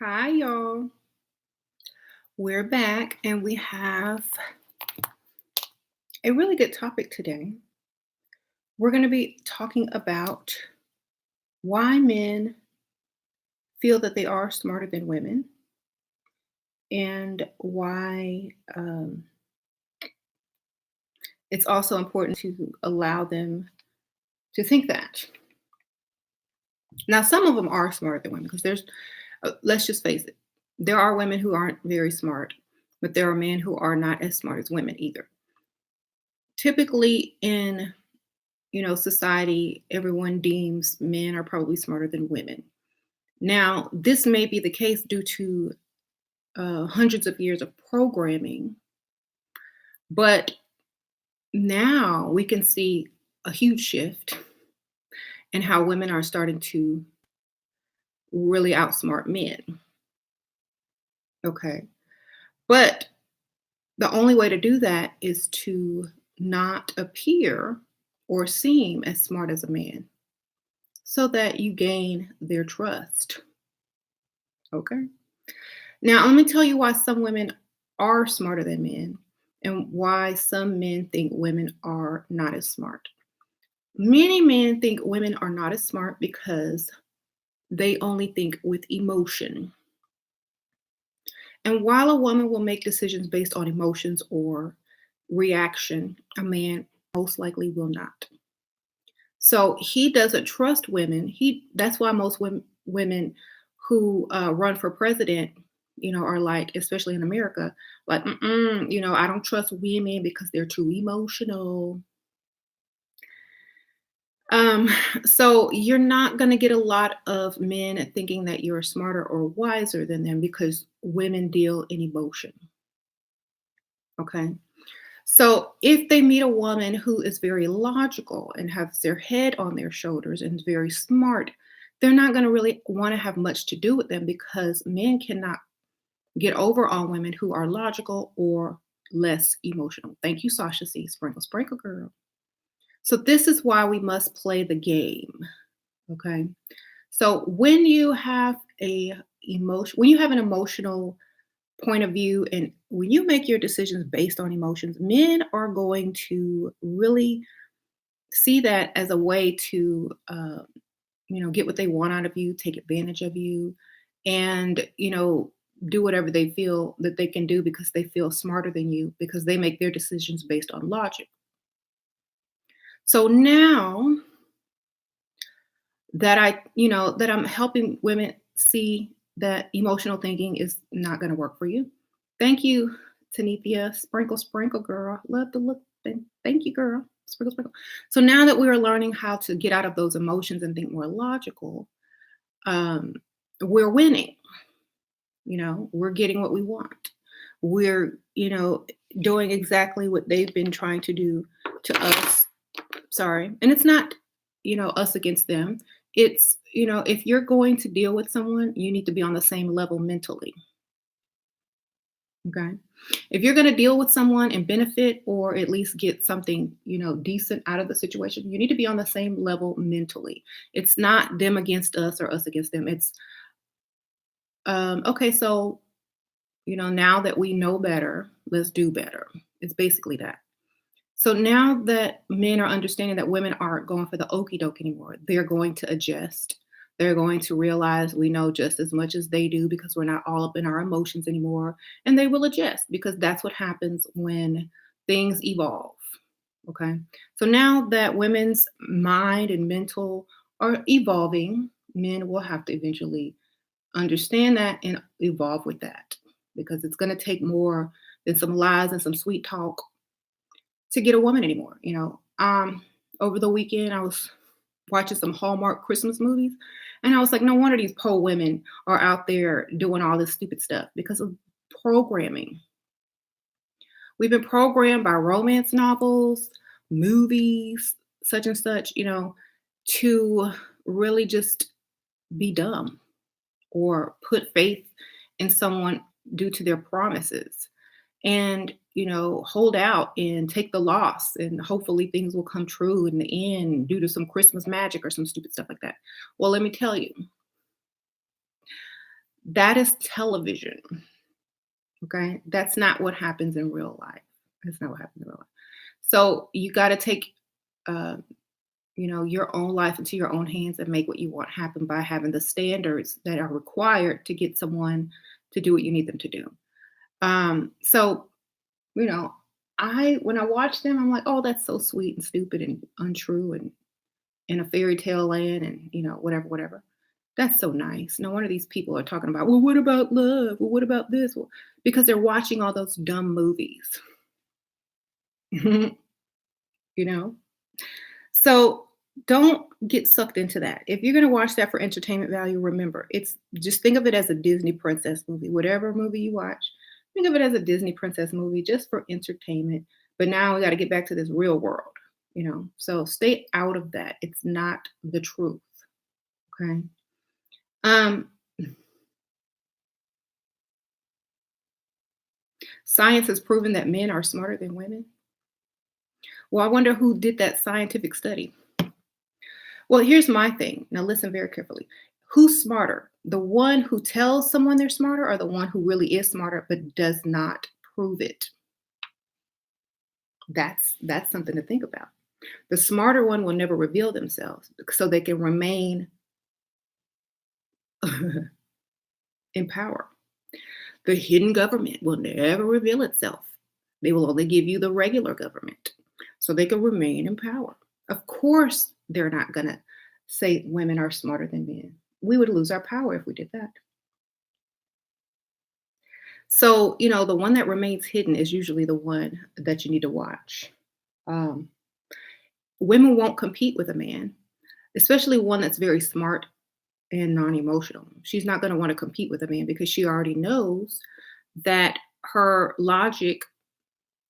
Hi, y'all. We're back and we have a really good topic today. We're going to be talking about why men feel that they are smarter than women and why it's also important to allow them to think that. Now, some of them are smarter than women because let's just face it, there are women who aren't very smart, but there are men who are not as smart as women either. Typically, in society, everyone deems men are probably smarter than women. Now, this may be the case due to hundreds of years of programming, but now we can see a huge shift in how women are starting to really outsmart men. Okay. But the only way to do that is to not appear or seem as smart as a man so that you gain their trust. Okay. Now, let me tell you why some women are smarter than men and why some men think women are not as smart. Many men think women are not as smart because they only think with emotion. And while a woman will make decisions based on emotions or reaction, a man most likely will not. So he doesn't trust women. That's why most women who run for president, are like, especially in America, like, I don't trust women because they're too emotional. Um, so you're not going to get a lot of men thinking that you're smarter or wiser than them because women deal in emotion. Okay. So if they meet a woman who is very logical and has their head on their shoulders and is very smart, they're not going to really want to have much to do with them because men cannot get over on women who are logical or less emotional. Thank you, Sasha C. Sprinkle, sprinkle, girl. So this is why we must play the game. Okay. So when you have an emotional point of view and when you make your decisions based on emotions, men are going to really see that as a way to get what they want out of you, take advantage of you, and do whatever they feel that they can do because they feel smarter than you because they make their decisions based on logic. So now that I'm helping women see that emotional thinking is not going to work for you. Thank you, Tanithia. Sprinkle, sprinkle, girl. Love the look. Thank you, girl. Sprinkle, sprinkle. So now that we are learning how to get out of those emotions and think more logical, we're winning. We're getting what we want. We're, doing exactly what they've been trying to do to us. Sorry. And it's not, us against them. It's, if you're going to deal with someone, you need to be on the same level mentally. Okay. If you're going to deal with someone and benefit or at least get something, decent out of the situation, you need to be on the same level mentally. It's not them against us or us against them. It's, okay, so, now that we know better, let's do better. It's basically that. So now that men are understanding that women aren't going for the okie doke anymore, they're going to adjust. They're going to realize we know just as much as they do because we're not all up in our emotions anymore. And they will adjust because that's what happens when things evolve. Okay. So now that women's mind and mental are evolving, men will have to eventually understand that and evolve with that because it's going to take more than some lies and some sweet talk to get a woman anymore. Over the weekend, I was watching some Hallmark Christmas movies, and I was like, no wonder these poor women are out there doing all this stupid stuff because of programming. We've been programmed by romance novels, movies, such and such, to really just be dumb or put faith in someone due to their promises and hold out and take the loss and hopefully things will come true in the end due to some Christmas magic or some stupid stuff like that. Well, let me tell you, That is television. Okay. That's not what happens in real life. That's not what happens in real life. So you got to take, uh, your own life into your own hands and make what you want happen by having the standards that are required to get someone to do what you need them to do. So, you know, when I watch them, I'm like, oh, that's so sweet and stupid and untrue and in a fairy tale land and whatever, whatever. That's so nice. No wonder these people are talking about, well, what about love? Well, what about this? Well, because they're watching all those dumb movies. you know? So don't get sucked into that. If you're going to watch that for entertainment value, remember, it's just think of it as a Disney princess movie. Whatever movie you watch, think of it as a Disney princess movie just for entertainment. But now we got to get back to this real world. So stay out of that. It's not the truth. Okay. Um, Science has proven that men are smarter than women. Well, I wonder who did that scientific study. Well, here's my thing. Now, listen very carefully. Who's smarter? The one who tells someone they're smarter or the one who really is smarter but does not prove it? That's something to think about. The smarter one will never reveal themselves so they can remain in power. The hidden government will never reveal itself. They will only give you the regular government so they can remain in power. Of course, they're not going to say women are smarter than men. We would lose our power if we did that. So, the one that remains hidden is usually the one that you need to watch. Um, Women won't compete with a man, especially one that's very smart and non emotional. She's not going to want to compete with a man because she already knows that her logic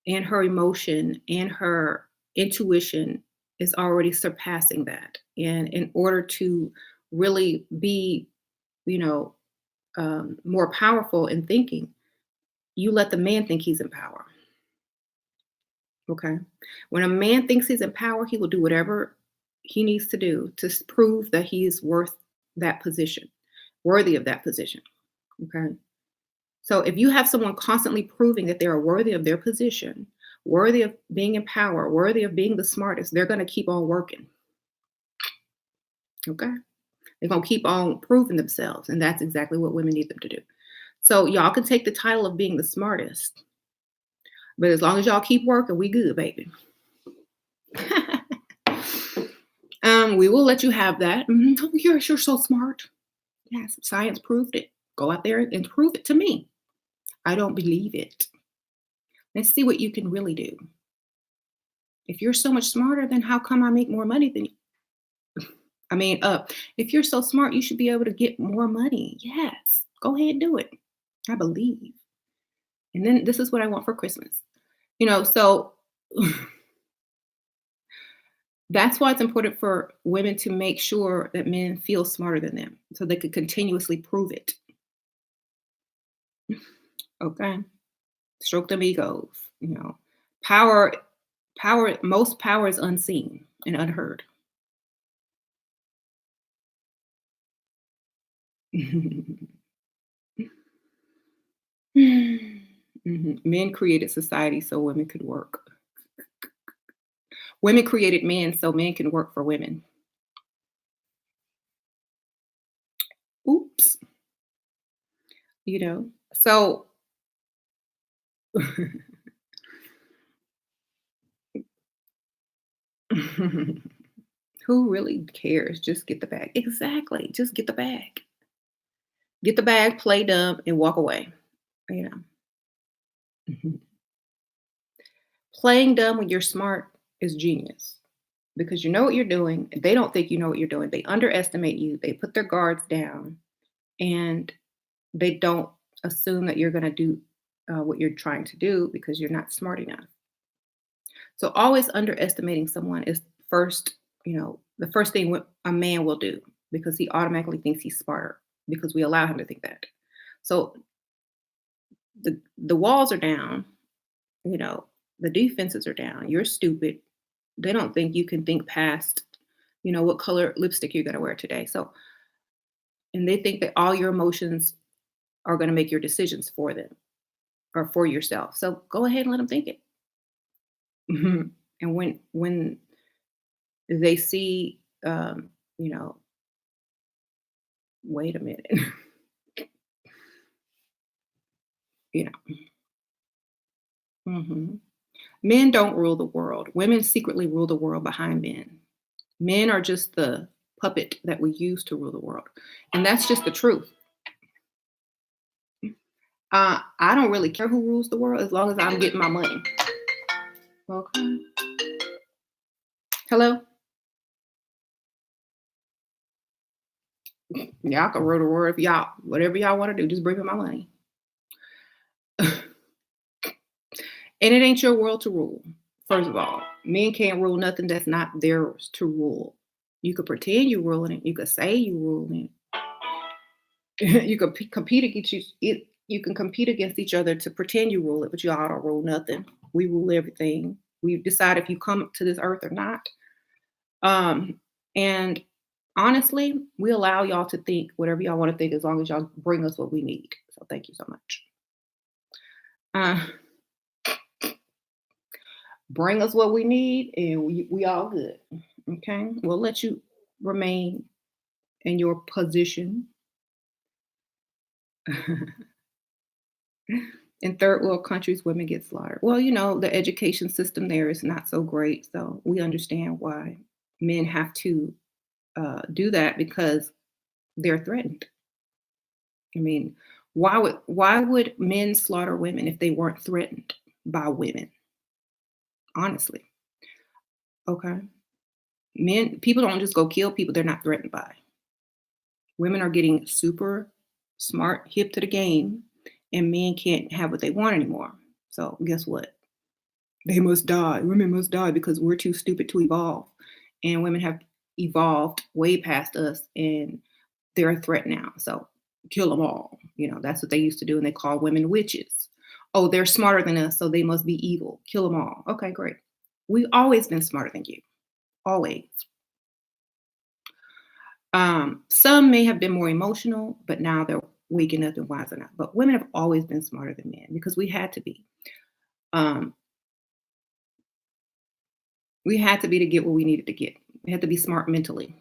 and her emotion and her intuition is already surpassing that. And in order to really be, you know, more powerful in thinking, you let the man think he's in power. Okay. When a man thinks he's in power, he will do whatever he needs to do to prove that he's worth that position, worthy of that position. Okay. So if you have someone constantly proving that they are worthy of their position, worthy of being in power, worthy of being the smartest, they're going to keep on working. Okay. They're going to keep on proving themselves. And that's exactly what women need them to do. So y'all can take the title of being the smartest, but as long as y'all keep working, we good, baby. We will let you have that. Oh, you're so smart. Yes, science proved it. Go out there and prove it to me. I don't believe it. Let's see what you can really do. If you're so much smarter, then how come I make more money than you? If you're so smart, you should be able to get more money. Yes, go ahead and do it. I believe. And then this is what I want for Christmas. So that's why it's important for women to make sure that men feel smarter than them so they could continuously prove it. Okay. Stroke them egos. Power, most power is unseen and unheard. Men created society so women could work. Women created men so men can work for women. Oops. So who really cares? Just get the bag. Exactly. Just get the bag. Get the bag, play dumb, and walk away. You know. Mhm. Playing dumb when you're smart is genius because you know what you're doing. They don't think you know what you're doing. They underestimate you. They put their guards down and they don't assume that you're going to do what you're trying to do because you're not smart enough. So always underestimating someone is the first thing a man will do because he automatically thinks he's smarter because we allow him to think that. So the walls are down, the defenses are down. You're stupid. They don't think you can think past, what color lipstick you're going to wear today. So, and they think that all your emotions are going to make your decisions for them or for yourself. So go ahead and let them think it. Mhm. And when they see, you know, wait a minute, you know, mhm. Men don't rule the world. Women secretly rule the world behind men. Men are just the puppet that we use to rule the world, and that's just the truth. I don't really care who rules the world as long as I'm getting my money. Okay. Hello. Y'all can rule the world if y'all whatever y'all want to do. Just bring me my money. And it ain't your world to rule. First of all, men can't rule nothing that's not theirs to rule. You could pretend you're ruling it. You could say you ruling it. You could compete against you can compete against each other to pretend you rule it, but y'all don't rule nothing. We rule everything. We decide if you come to this earth or not. And honestly, we allow y'all to think whatever y'all want to think as long as y'all bring us what we need. So thank you so much. Uh, bring us what we need, and we all good. Okay, we'll let you remain in your position. In third world countries, women get slaughtered. Well, the education system there is not so great, so we understand why men have to do that because they're threatened. I mean, why would men slaughter women if they weren't threatened by women? Honestly, okay. Men, people don't just go kill people they're not threatened by. Women are getting super smart, hip to the game, and men can't have what they want anymore. So guess what? They must die. Women must die because we're too stupid to evolve. And women have evolved way past us and they're a threat now. So kill them all. That's what they used to do. And they call women witches. Oh, they're smarter than us, so they must be evil. Kill them all. Okay, great. We've always been smarter than you. Always. Some may have been more emotional, but now they're waking up and wising up. But women have always been smarter than men because we had to be. Um, we had to be to get what we needed to get. We had to be smart mentally.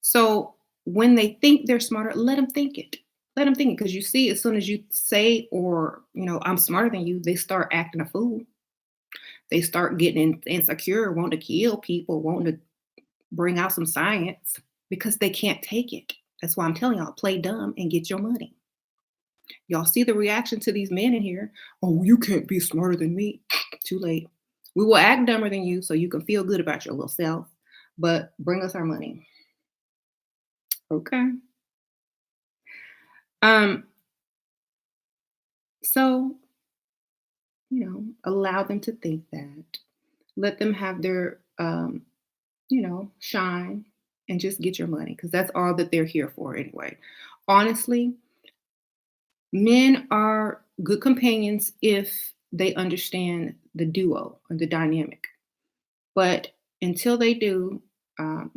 So when they think they're smarter, let them think it. Let them think it because you see, as soon as you say or I'm smarter than you, they start acting a fool. They start getting insecure, wanting to kill people, wanting to bring out some science because they can't take it. That's why I'm telling y'all, play dumb and get your money. Y'all see the reaction to these men in here. Oh, you can't be smarter than me. Too late. We will act dumber than you so you can feel good about your little self, but bring us our money. Okay. Um, so, allow them to think that. Let them have their shine and just get your money because that's all that they're here for anyway. Honestly, men are good companions if they understand the duo or the dynamic. But until they do, um,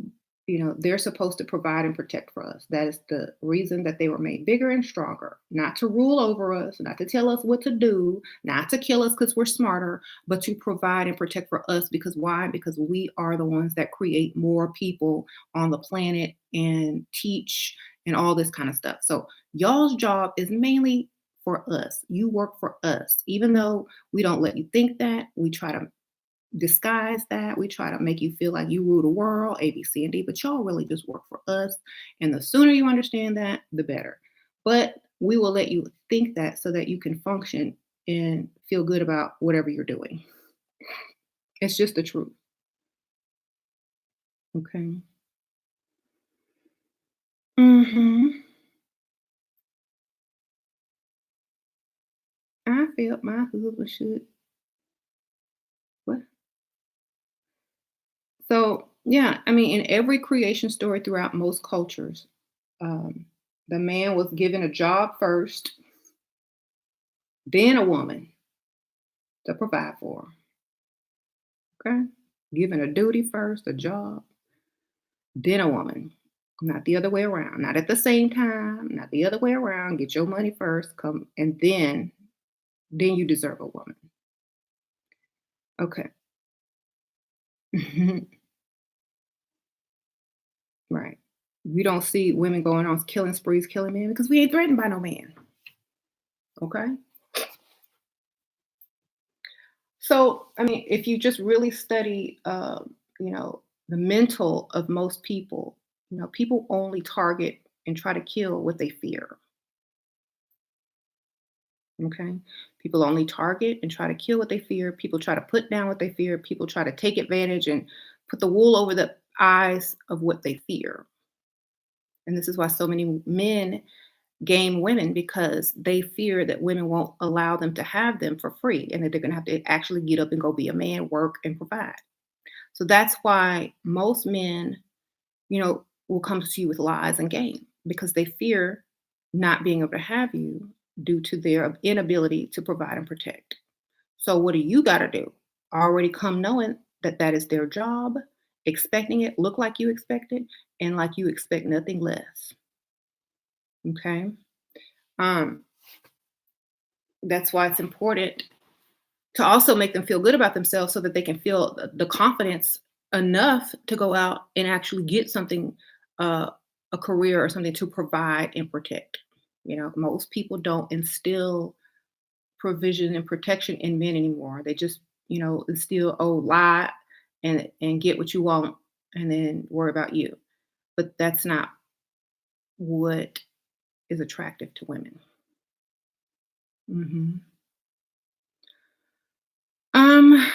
they're supposed to provide and protect for us. That is the reason that they were made bigger and stronger, not to rule over us, not to tell us what to do, not to kill us because we're smarter, but to provide and protect for us. Because why? Because we are the ones that create more people on the planet and teach and all this kind of stuff. So y'all's job is mainly for us. You work for us. Even though we don't let you think that, we try to disguise that. We try to make you feel like you rule the world, A, B, C, and D, but y'all really just work for us. And the sooner you understand that, the better. But we will let you think that so that you can function and feel good about whatever you're doing. It's just the truth. Okay. hmm I felt my husband should. What? So, yeah, I mean, in every creation story throughout most cultures, um, the man was given a job first, then a woman to provide for. Okay. Given a duty first, a job, then a woman. Not the other way around. Not at the same time, not the other way around. Get your money first, come and then you deserve a woman. Okay. Right. We don't see women going on killing sprees, killing men because we ain't threatened by no man. Okay. So, I mean, if you just really study, the mental of most people, people only target and try to kill what they fear. Okay. People only target and try to kill what they fear. People try to put down what they fear. People try to take advantage and put the wool over the eyes of what they fear. And this is why so many men game women because they fear that women won't allow them to have them for free and that they're going to have to actually get up and go be a man, work, and provide. So that's why most men, will come to you with lies and game because they fear not being able to have you due to their inability to provide and protect. So what do you got to do? Already come knowing that that is their job, expecting it, look like you expect it, and like you expect nothing less. Okay. Um, that's why it's important to also make them feel good about themselves so that they can feel the confidence enough to go out and actually get something, a career or something to provide and protect. Most people don't instill provision and protection in men anymore. They just, instill, oh, lie and get what you want and then worry about you. But that's not what is attractive to women. hmm Um,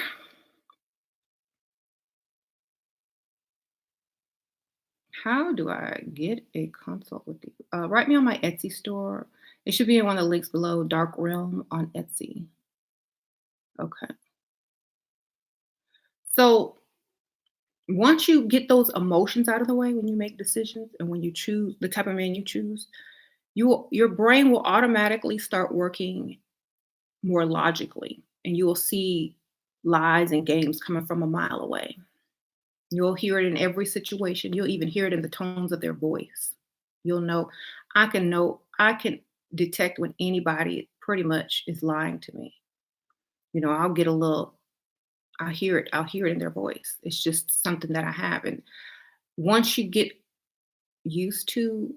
How do I get a consult with you? Write me on my Etsy store. It should be in one of the links below. Dark Realm on Etsy. Okay. So once you get those emotions out of the way when you make decisions and when you choose the type of man you choose, your brain will automatically start working more logically, and you will see lies and games coming from a mile away. You'll hear it in every situation. You'll even hear it in the tones of their voice. You'll know I can detect when anybody pretty much is lying to me. I'll get a little I'll hear it in their voice. It's just something that I have. And once you get used to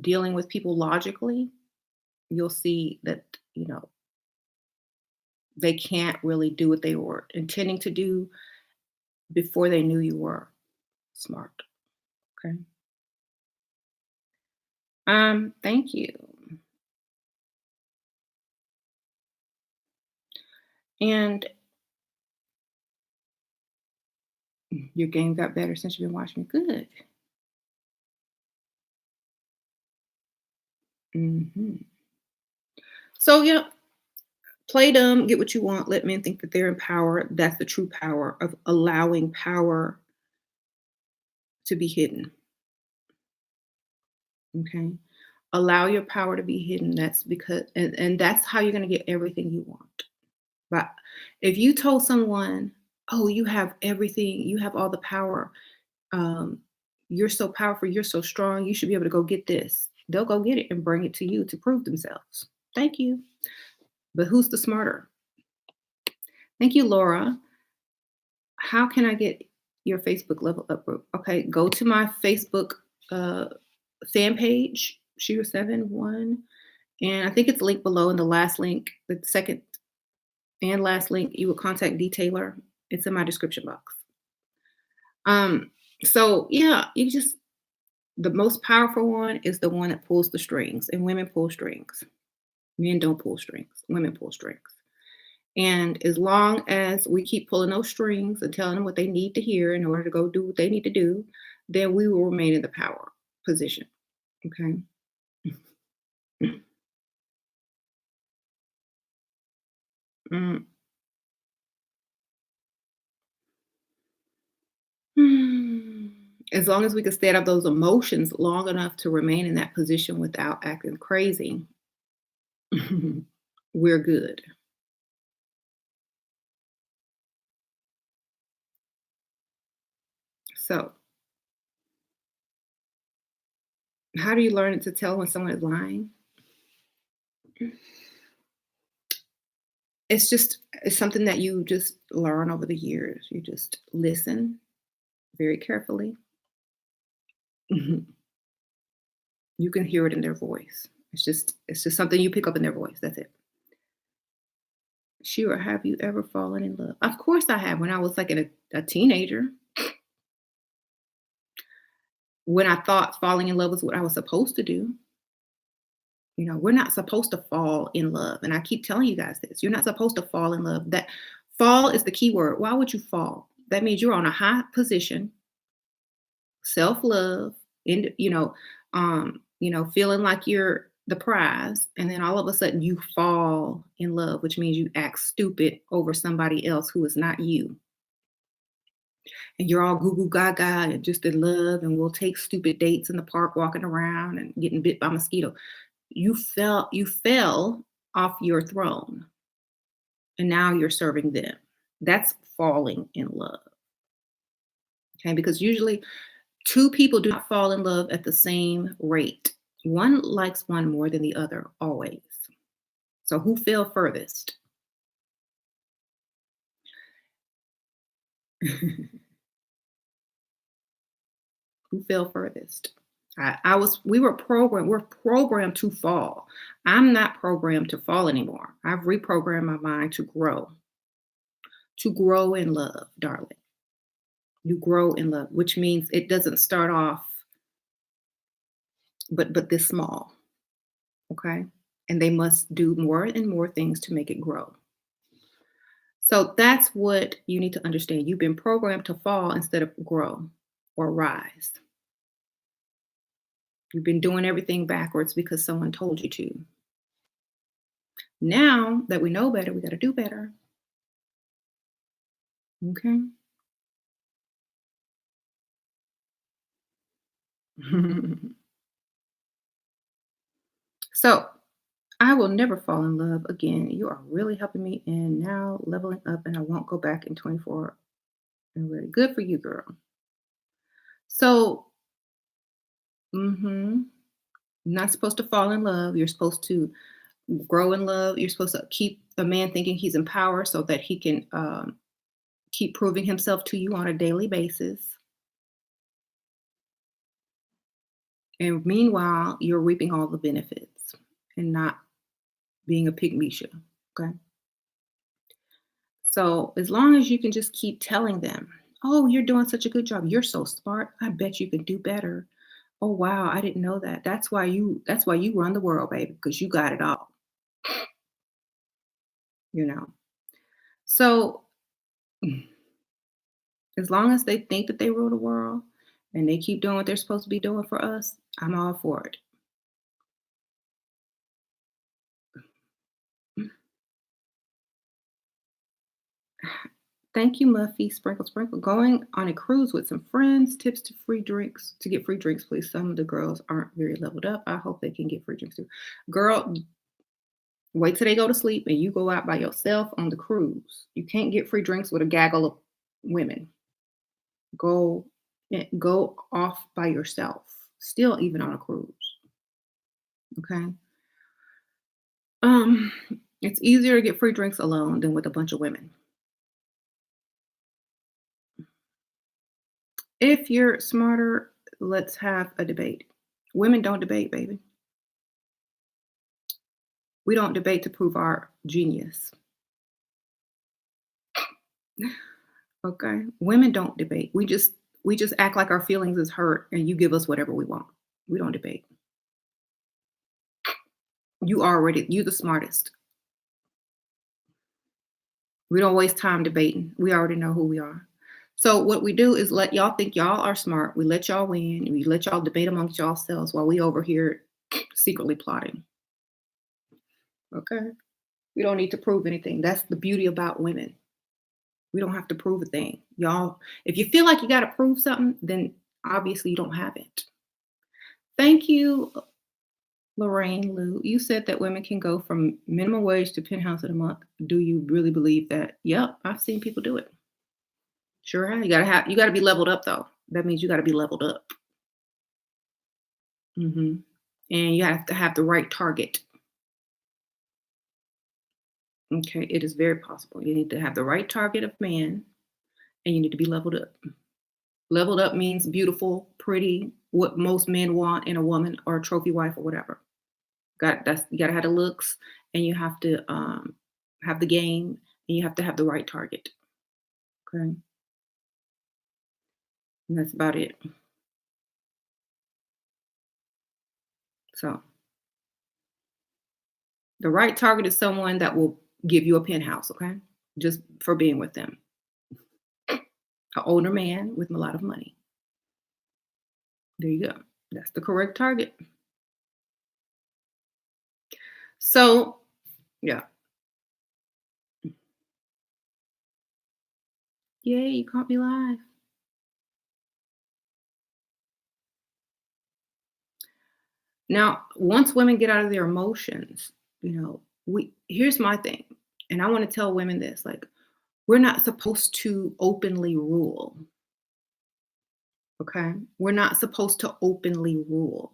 dealing with people logically, you'll see that, they can't really do what they were intending to do before they knew you were smart. Okay. Thank you. And your game got better since you've been watching me. Good. hmm So yeah, play dumb, get what you want. Let men think that they're in power. That's the true power of allowing power to be hidden. Okay, allow your power to be hidden. That's because, and that's how you're going to get everything you want. But if you told someone, "Oh, you have everything. You have all the power. Um, you're so powerful. You're so strong. You should be able to go get this." They'll go get it and bring it to you to prove themselves. Thank you. But who's the smarter? Thank you, Laura. How can I get your Facebook level up group? Okay, go to my Facebook uh, fan page, Shooter71, and I think it's linked below in the last link, the second and last link. You will contact Detailer. It's in my description box. Um, so yeah, you just the most powerful one is the one that pulls the strings, and women pull strings. Men don't pull strings. Women pull strings. And as long as we keep pulling those strings and telling them what they need to hear in order to go do what they need to do, then we will remain in the power position. Okay. Mm. As long as we can stay out of those emotions long enough to remain in that position without acting crazy, we're good. So How do you learn to tell when someone is lying? It's something that you just learn over the years. You just listen very carefully. Mhm. You can hear it in their voice. It's just something you pick up in their voice. That's it. Sure, have you ever fallen in love? Of course I have. When I was like a teenager, when I thought falling in love was what I was supposed to do. We're not supposed to fall in love. And I keep telling you guys this. You're not supposed to fall in love. That fall is the key word. Why would you fall? That means you're on a high position, self-love, and feeling like you're the prize, and then all of a sudden you fall in love, which means you act stupid over somebody else who is not you. And you're all goo goo gaga and just in love, and we'll take stupid dates in the park walking around and getting bit by mosquito. You fell off your throne, and now you're serving them. That's falling in love. Okay, because usually two people do not fall in love at the same rate. One likes one more than the other, always. So who fell furthest? Who fell furthest? We're programmed to fall. I'm not programmed to fall anymore. I've reprogrammed my mind to grow in love, darling. You grow in love, which means it doesn't start off but this small, okay? And they must do more and more things to make it grow. So that's what you need to understand. You've been programmed to fall instead of grow or rise. You've been doing everything backwards because someone told you to. Now that we know better, we got to do better. Okay. So I will never fall in love again. You are really helping me and now leveling up, and I won't go back in 24 and really good for you, girl. So, hmm not supposed to fall in love. You're supposed to grow in love. You're supposed to keep the man thinking he's in power so that he can keep proving himself to you on a daily basis. And meanwhile, you're reaping all the benefits and not being a pygmisha. Okay. So as long as you can just keep telling them, oh, you're doing such a good job. You're so smart. I bet you can do better. Oh wow, I didn't know that. That's why you run the world, baby, because you got it all, you know. So as long as they think that they rule the world and they keep doing what they're supposed to be doing for us, I'm all for it. Thank you, Muffy. Sprinkle, sprinkle. Going on a cruise with some friends. Tips to free drinks. To get free drinks, please. Some of the girls aren't very leveled up. I hope they can get free drinks too. Girl, wait till they go to sleep and you go out by yourself on the cruise. You can't get free drinks with a gaggle of women. Go off by yourself. Still, even on a cruise. Okay. Um, it's easier to get free drinks alone than with a bunch of women. If you're smarter, let's have a debate. Women don't debate, baby. We don't debate to prove our genius. Okay? Women don't debate. We just act like our feelings is hurt and you give us whatever we want. We don't debate. You the smartest. We don't waste time debating. We already know who we are. So what we do is let y'all think y'all are smart. We let y'all win. We let y'all debate amongst yourselves while we over here secretly plotting. Okay? We don't need to prove anything. That's the beauty about women. We don't have to prove a thing. Y'all, if you feel like you got to prove something, then obviously you don't have it. Thank you, Lorraine Lou. You said that women can go from minimum wage to penthouse in a month. Do you really believe that? Yep, I've seen people do it. Sure have. You gotta be leveled up though. That means you gotta be leveled up. Hmm. And you have to have the right target. Okay, it is very possible. You need to have the right target of man, and you need to be leveled up. Leveled up means beautiful, pretty, what most men want in a woman or a trophy wife or whatever. Got that's you gotta have the looks and you have to have the game and you have to have the right target. Okay. And that's about it. So the right target is someone that will give you a penthouse, okay? Just for being with them. An older man with a lot of money. There you go. That's the correct target. So yeah. Yay, you caught me live. Now, once women get out of their emotions, we here's my thing, and I want to tell women this, like, we're not supposed to openly rule, okay? We're not supposed to openly rule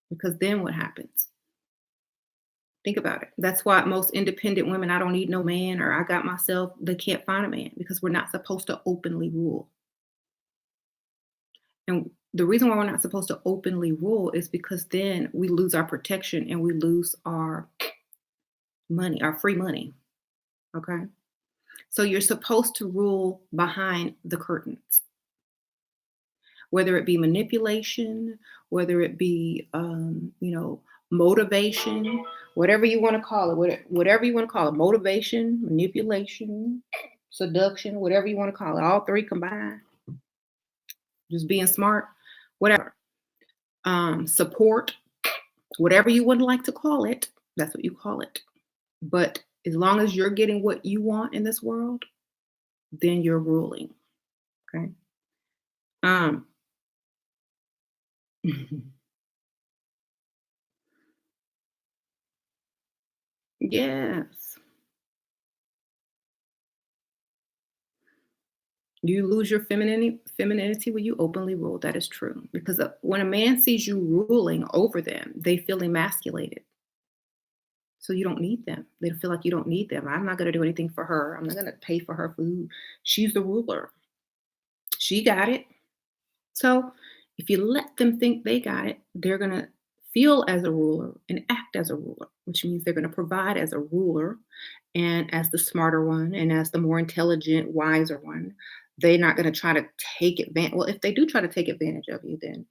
because then what happens? Think about it. That's why most independent women, I don't need no man or I got myself, they can't find a man because we're not supposed to openly rule. And the reason why we're not supposed to openly rule is because then we lose our protection and we lose our money, our free money. Okay. So you're supposed to rule behind the curtains, whether it be manipulation, whether it be, motivation, whatever you want to call it, whatever you want to call it, motivation, manipulation, seduction, whatever you want to call it, all three combined, just being smart, whatever. Support, whatever you would like to call it, that's what you call it. But as long as you're getting what you want in this world, then you're ruling. Okay. Um, yes. You lose your femininity when you openly rule. That is true. Because when a man sees you ruling over them, they feel emasculated. So you don't need them. They feel like you don't need them. I'm not going to do anything for her. I'm not going to pay for her food. She's the ruler. She got it. So if you let them think they got it, they're going to feel as a ruler and act as a ruler, which means they're going to provide as a ruler and as the smarter one and as the more intelligent, wiser one. They're not going to try to take advantage. Well, if they do try to take advantage of you, then,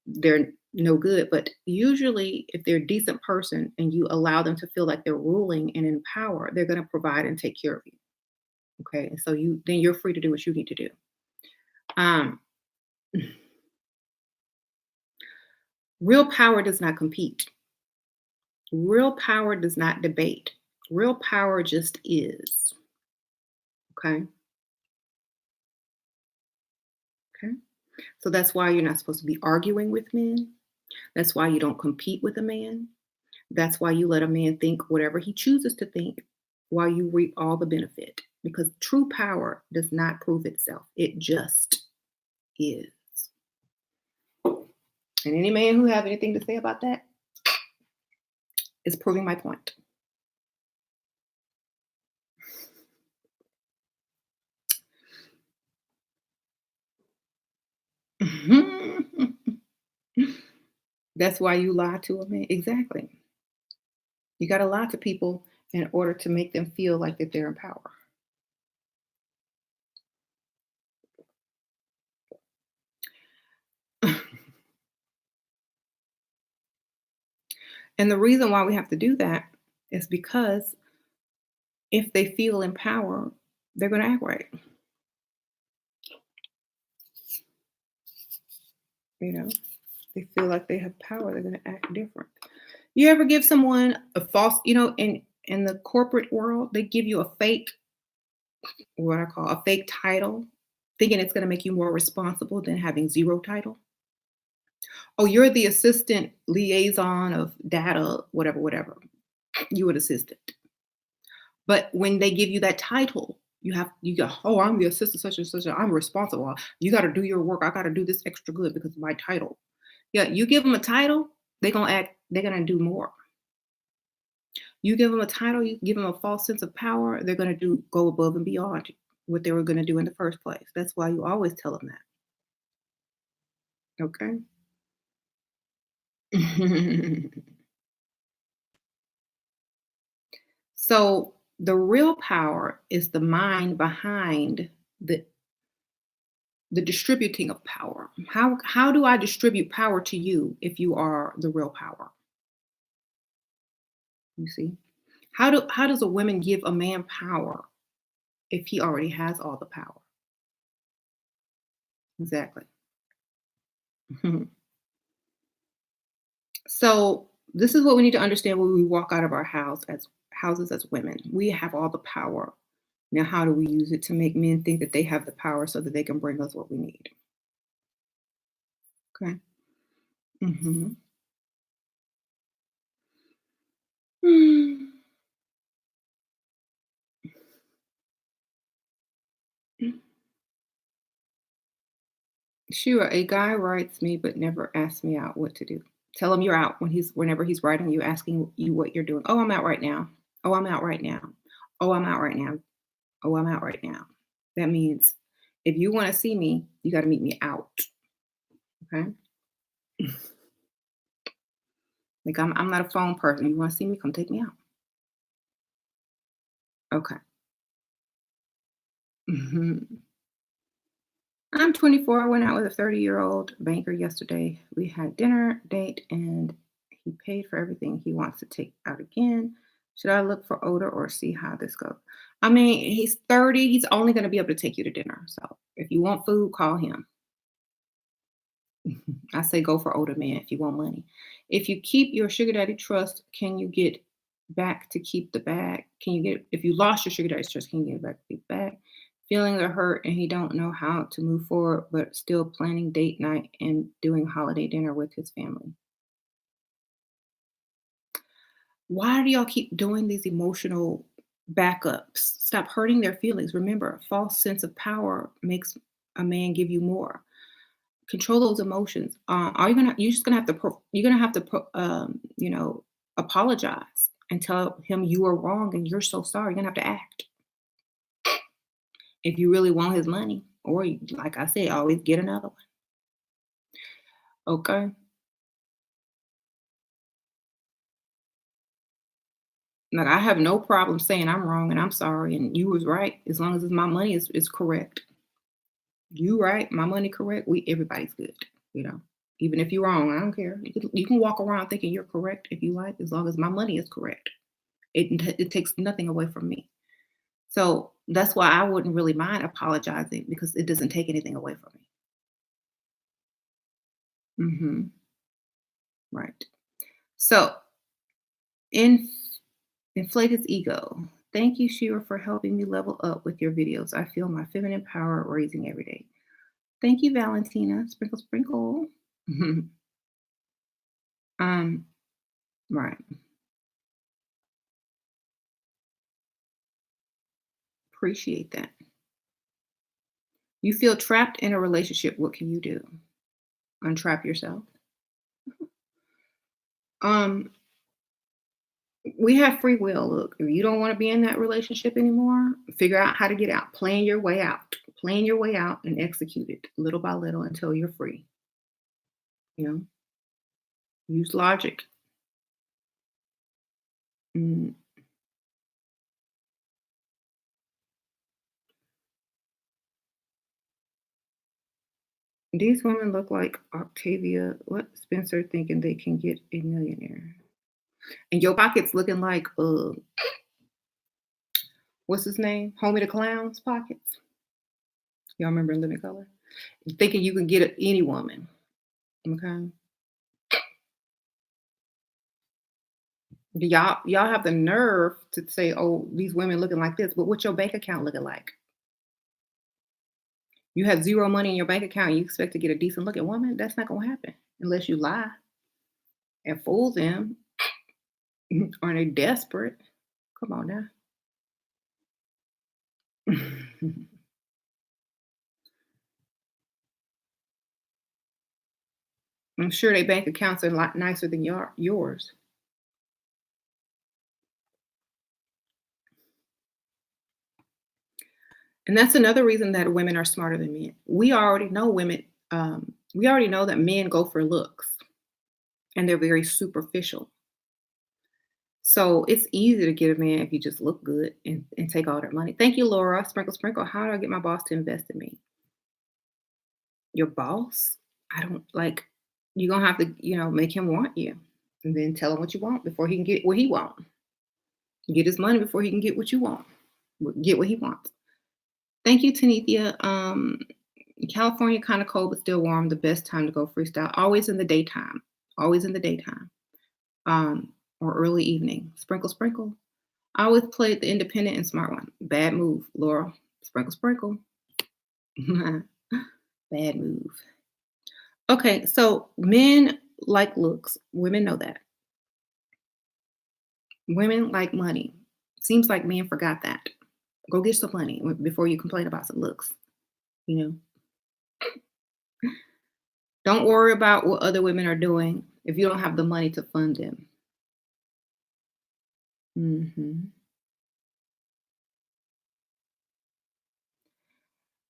they're no good. But usually, if they're a decent person and you allow them to feel like they're ruling and in power, they're going to provide and take care of you. Okay. And so you're free to do what you need to do. Um, Real power does not compete. Real power does not debate. Real power just is. Okay. Okay. So that's why you're not supposed to be arguing with men. That's why you don't compete with a man. That's why you let a man think whatever he chooses to think while you reap all the benefit. Because true power does not prove itself, it just is. And any man who have anything to say about that is proving my point. That's why you lie to a man. Exactly. You got to lie to people in order to make them feel like that they're in power. And the reason why we have to do that is because if they feel in power, they're going to act right. You know, they feel like they have power, they're going to act different. You ever give someone a false, in the corporate world, they give you a fake, what I call a fake title, thinking it's going to make you more responsible than having zero title. Oh, you're the assistant liaison of data, whatever, whatever. You an assistant. But when they give you that title, you go, oh, I'm the assistant such and such. I'm responsible. You got to do your work. I got to do this extra good because of my title. Yeah, you give them a title, they're gonna do more. You give them a title, you give them a false sense of power, they're gonna go above and beyond what they were gonna do in the first place. That's why you always tell them that, okay? So, the real power is the mind behind the the distributing of power. How do I distribute power to you if you are the real power? You see? How does a woman give a man power if he already has all the power? Exactly. So this is what we need to understand when we walk out of our houses as women. We have all the power. Now, how do we use it to make men think that they have the power so that they can bring us what we need? Okay. hmm Sure, a guy writes me but never asks me out what to do. Tell him you're out whenever he's writing you, asking you what you're doing. Oh, I'm out right now. Oh, I'm out right now. Oh, I'm out right now. Oh, I'm out right now. That means if you want to see me, you got to meet me out. Okay. Like I'm not a phone person. You want to see me? Come take me out. Okay. Mhm. I'm 24. I went out with a 30-year-old banker yesterday. We had dinner date and he paid for everything. He wants to take out again. Should I look for older or see how this goes? I mean, he's 30. He's only going to be able to take you to dinner. So if you want food, call him. I say go for older man if you want money. If you keep your sugar daddy trust, can you get back to keep the bag? Can you get if you lost your sugar daddy's trust, can you get it back to keep the bag? Feeling the hurt and he don't know how to move forward, but still planning date night and doing holiday dinner with his family. Why do y'all keep doing these emotional backups? Stop hurting their feelings. Remember, a false sense of power makes a man give you more. Control those emotions. Are you gonna? You're just gonna have to. You're gonna have to. Apologize and tell him you are wrong and you're so sorry. You're gonna have to act if you really want his money, or like I said, always get another one. Okay. Like I have no problem saying I'm wrong and I'm sorry and you was right as long as my money is correct. You right, my money correct. We everybody's good. You know. Even if you're wrong, I don't care. You can walk around thinking you're correct if you like, as long as my money is correct. It takes nothing away from me. So that's why I wouldn't really mind apologizing because it doesn't take anything away from me. Right. So in inflate his ego. Thank you, Shira, for helping me level up with your videos. I feel my feminine power raising every day. Thank you, Valentina. Sprinkle, sprinkle. um, right. Appreciate that. You feel trapped in a relationship. What can you do? Untrap yourself. Um, we have free will. Look, if you don't want to be in that relationship anymore, figure out how to get out. Plan your way out. Plan your way out and execute it little by little until you're free. You know, use logic. Mm, these women look like Octavia. What Spencer thinking they can get a millionaire? And your pockets looking like what's his name? Homie the Clown's pockets. Y'all remember in Living Color? Thinking you can get any woman. Okay. Y'all have the nerve to say, "Oh, these women looking like this," but what's your bank account looking like? You have zero money in your bank account. You expect to get a decent looking woman? That's not gonna happen unless you lie and fool them, or they desperate. Come on now. I'm sure their bank accounts are a lot nicer than yours. And that's another reason that women are smarter than men. We already know that men go for looks and they're very superficial. So it's easy to get a man if you just look good and take all their money. Thank you, Laura. Sprinkle, sprinkle. How do I get my boss to invest in me? Your boss? I don't like, you're gonna have to, make him want you. And then tell him what you want before he can get what he wants. Get his money before he can get what you want. Get what he wants. Thank you, Tanithia. California kind of cold but still warm. The best time to go freestyle. Always in the daytime. Always in the daytime. Or early evening. Sprinkle, sprinkle. I always played the independent and smart one. Bad move, Laura. Sprinkle, sprinkle. Bad move. Okay, so men like looks. Women know that. Women like money. Seems like men forgot that. Go get some money before you complain about some looks. You know, don't worry about what other women are doing if you don't have the money to fund them. hmm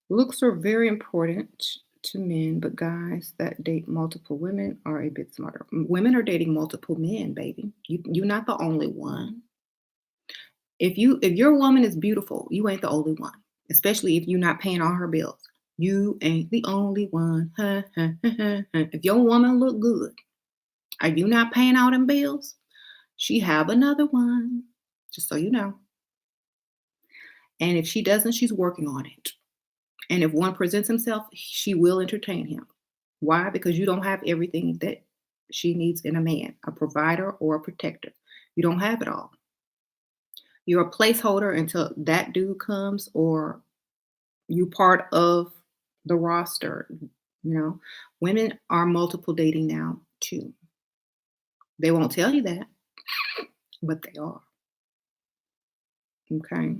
Looks are very important to men, but guys that date multiple women are a bit smarter. Women are dating multiple men, baby. You're not the only one. If your woman is beautiful, you ain't the only one. Especially if you're not paying all her bills. You ain't the only one. If your woman look good, are you not paying all them bills? She have another one. Just so you know. And if she doesn't, she's working on it. And if one presents himself, she will entertain him. Why? Because you don't have everything that she needs in a man, a provider or a protector. You don't have it all. You're a placeholder until that dude comes or you part of the roster. Women are multiple dating now too. They won't tell you that, but they are. Okay.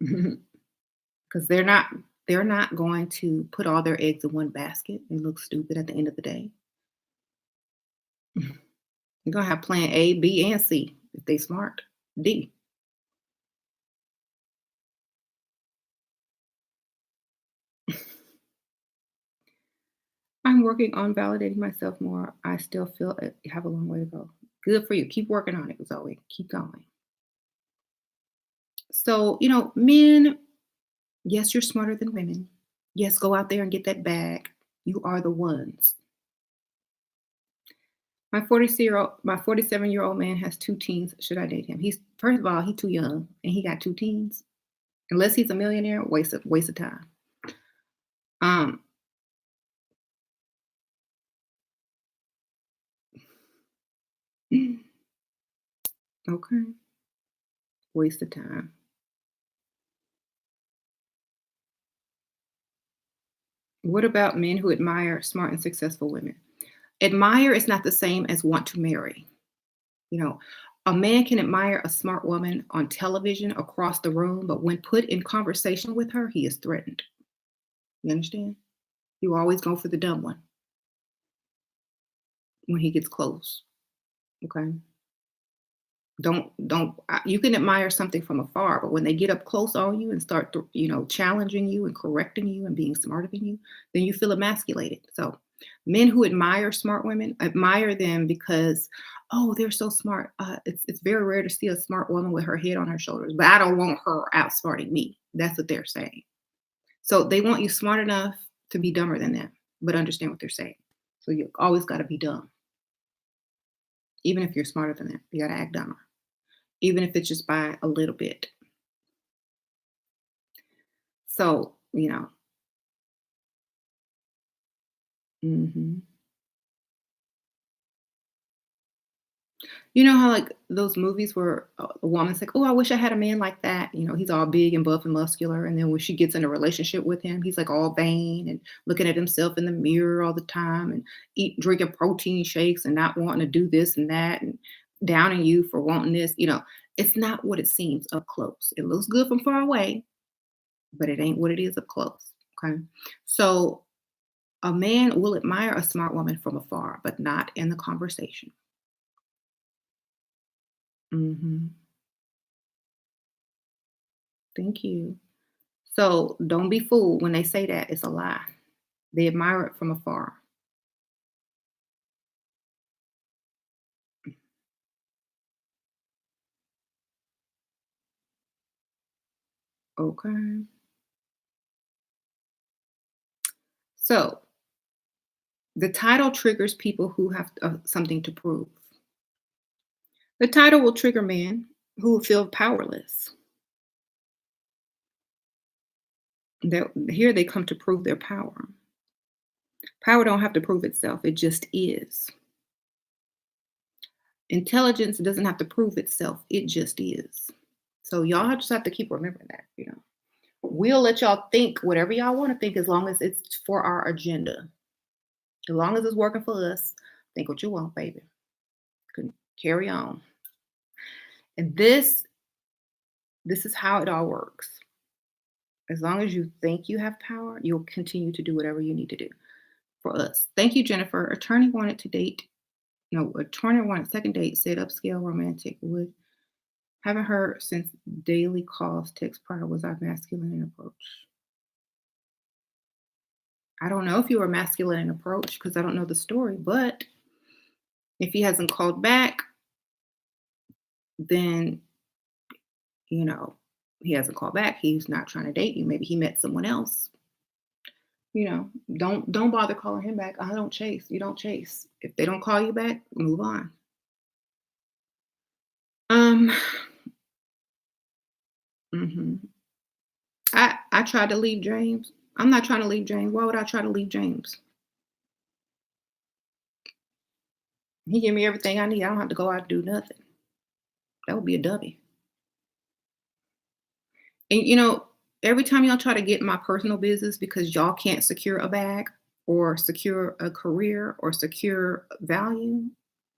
Because they're not going to put all their eggs in one basket and look stupid at the end of the day. You're gonna have plan A, B, and C if they smart. D. I'm working on validating myself more. I still feel I have a long way to go. Good for you. Keep working on it, Zoe. Keep going. So, men, yes, you're smarter than women. Yes, go out there and get that bag. You are the ones. My 47-year-old man has two teens. Should I date him? He's first of all, he's too young and he got two teens. Unless he's a millionaire, waste of time. Um, okay. Waste of time. What about men who admire smart and successful women? Admire is not the same as want to marry. You know, a man can admire a smart woman on television across the room, but when put in conversation with her, he is threatened. You understand? You always go for the dumb one when he gets close. Okay. You can admire something from afar, but when they get up close on you and start, challenging you and correcting you and being smarter than you, then you feel emasculated. So, men who admire smart women admire them because, oh, they're so smart. It's very rare to see a smart woman with her head on her shoulders, but I don't want her outsmarting me. That's what they're saying. So they want you smart enough to be dumber than them, but understand what they're saying. So you always got to be dumb, even if you're smarter than them. You got to act dumber, even if it's just by a little bit. So, mhm. You know how like those movies where a woman's like, "Oh, I wish I had a man like that." He's all big and buff and muscular, and then when she gets in a relationship with him, he's like all vain and looking at himself in the mirror all the time and drinking protein shakes and not wanting to do this and that and downing you for wanting this. It's not what it seems up close. It looks good from far away, but it ain't what it is up close. Okay, so A man will admire a smart woman from afar, but not in the conversation. Mhm. Thank you. So don't be fooled when they say that. It's a lie. They admire it from afar. Okay. So the title triggers people who have something to prove. The title will trigger men who will feel powerless. Here they come to prove their power. Power don't have to prove itself. It just is. Intelligence doesn't have to prove itself. It just is. So y'all just have to keep remembering that, you know. We'll let y'all think whatever y'all want to think as long as it's for our agenda. As long as it's working for us, think what you want, baby. Can carry on. And this is how it all works. As long as you think you have power, you'll continue to do whatever you need to do for us. Thank you, Jennifer. Attorney wanted to date. No, attorney wanted second date, said upscale romantic. Would haven't heard since daily calls, text prior. Was I masculine in approach? I don't know if you were masculine in approach because I don't know the story, but if he hasn't called back, then you know he hasn't called back. He's not trying to date you. Maybe he met someone else. Don't bother calling him back. I don't chase. You don't chase. If they don't call you back, move on. Um, mhm. I tried to leave James. I'm not trying to leave James. Why would I try to leave James? He give me everything I need. I don't have to go out and do nothing. That would be a dummy. And every time y'all try to get in my personal business because y'all can't secure a bag or secure a career or secure value,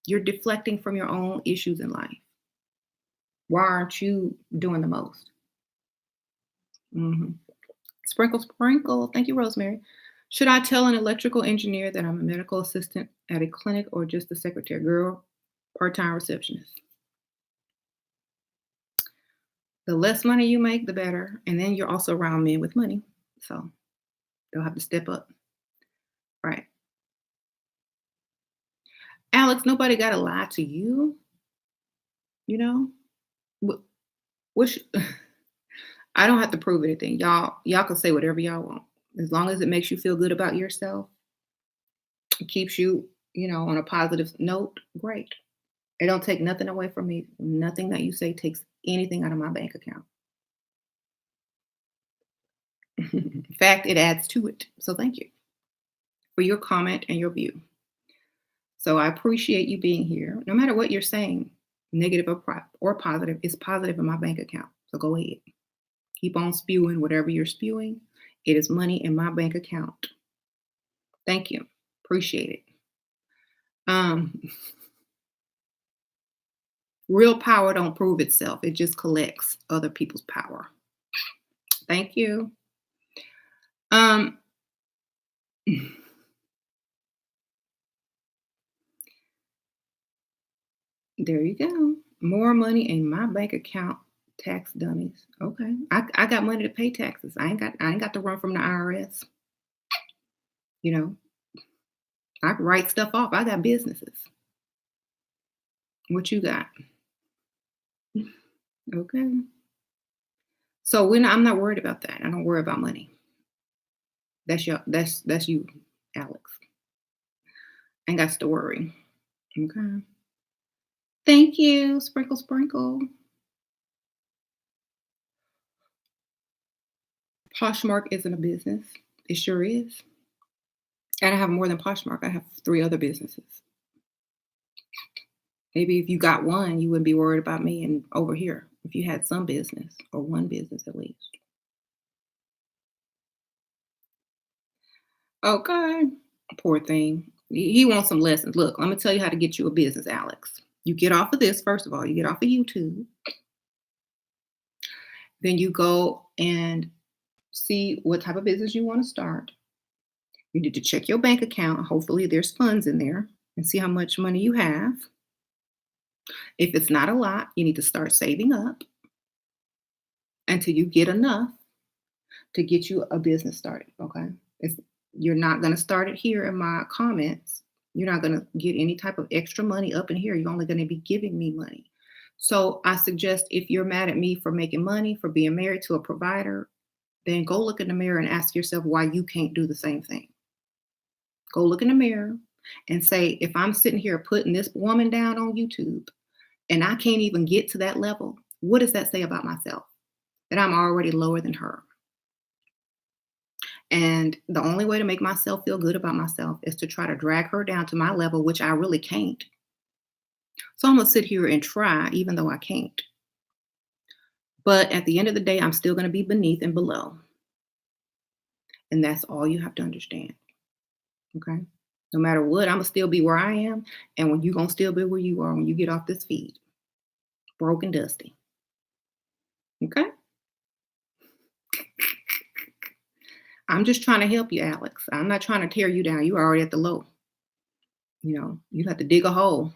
you're deflecting from your own issues in life. Why aren't you doing the most? Mhm. Sprinkle, sprinkle. Thank you, Rosemary. Should I tell an electrical engineer that I'm a medical assistant at a clinic or just a secretary? Girl, part time receptionist. The less money you make, the better. And then you're also around men with money. So they'll have to step up. Right. Alex, nobody got to lie to you, you know? Wh- Which I don't have to prove anything. Y'all can say whatever y'all want. As long as it makes you feel good about yourself, it keeps you, on a positive note, great. It don't take nothing away from me. Nothing that you say takes anything out of my bank account. In fact, it adds to it. So thank you for your comment and your view. So I appreciate you being here. No matter what you're saying, negative or positive, it's positive in my bank account. So go ahead. Keep on spewing whatever you're spewing. It is money in my bank account. Thank you. Appreciate it. Um, Real power don't prove itself. It just collects other people's power. Thank you. Um, there you go. More money in my bank account. Tax dummies. Okay. I got money to pay taxes. I ain't got to run from the IRS. You know, I can write stuff off. I got businesses. What you got? Okay. So I'm not worried about that. I don't worry about money. That's you, Alex. Ain't got to worry. Okay. Thank you. Sprinkle, sprinkle. Poshmark isn't a business. It sure is. And I have more than Poshmark. I have 3 other businesses. Maybe if you got one, you wouldn't be worried about me and over here. If you had some business or one business at least. Okay. Poor thing. He wants some lessons. Look, I'm gonna tell you how to get you a business, Alex. You get off of this, first of all, you get off of YouTube. Then you go and see what type of business you want to start. You need to check your bank account. Hopefully, there's funds in there and see how much money you have. If it's not a lot, you need to start saving up until you get enough to get you a business started. Okay. It's, you're not going to start it here in my comments. You're not going to get any type of extra money up in here. You're only going to be giving me money. So I suggest if you're mad at me for making money, for being married to a provider, then go look in the mirror and ask yourself why you can't do the same thing. Go look in the mirror and say, if I'm sitting here putting this woman down on YouTube and I can't even get to that level, what does that say about myself? That I'm already lower than her. And the only way to make myself feel good about myself is to try to drag her down to my level, which I really can't. So I'm going to sit here and try, even though I can't. But at the end of the day, I'm still going to be beneath and below. And that's all you have to understand. Okay? No matter what, I'm going to still be where I am. And when you're going to still be where you are when you get off this feed. Broken dusty. Okay? I'm just trying to help you, Alex. I'm not trying to tear you down. You're already at the low. You have to dig a hole.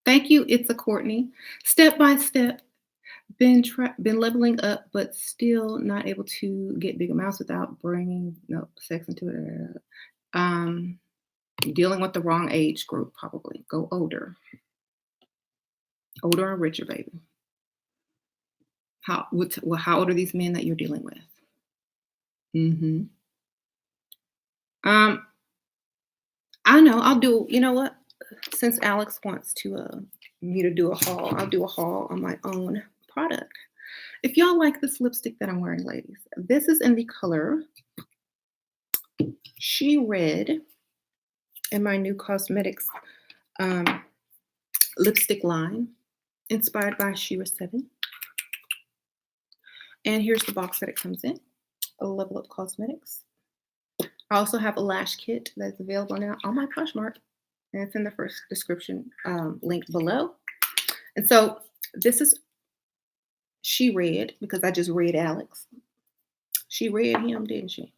Thank you, It's a Courtney. Step by step, been leveling up, but still not able to get big amounts without bringing sex into it. Dealing with the wrong age group, probably. Go older. Older and richer, baby. How old are these men that you're dealing with? I know. I'll do. You know what? Since Alex wants me to do a haul, I'll do a haul on my own product. If y'all like this lipstick that I'm wearing, ladies, this is in the color She Red in my new cosmetics lipstick line, inspired by Shira 7. And here's the box that it comes in, a Level Up Cosmetics. I also have a lash kit that's available now on my Poshmark, and it's in the first description link below. And so this is She Read, because I just read Alex. She read him, didn't she?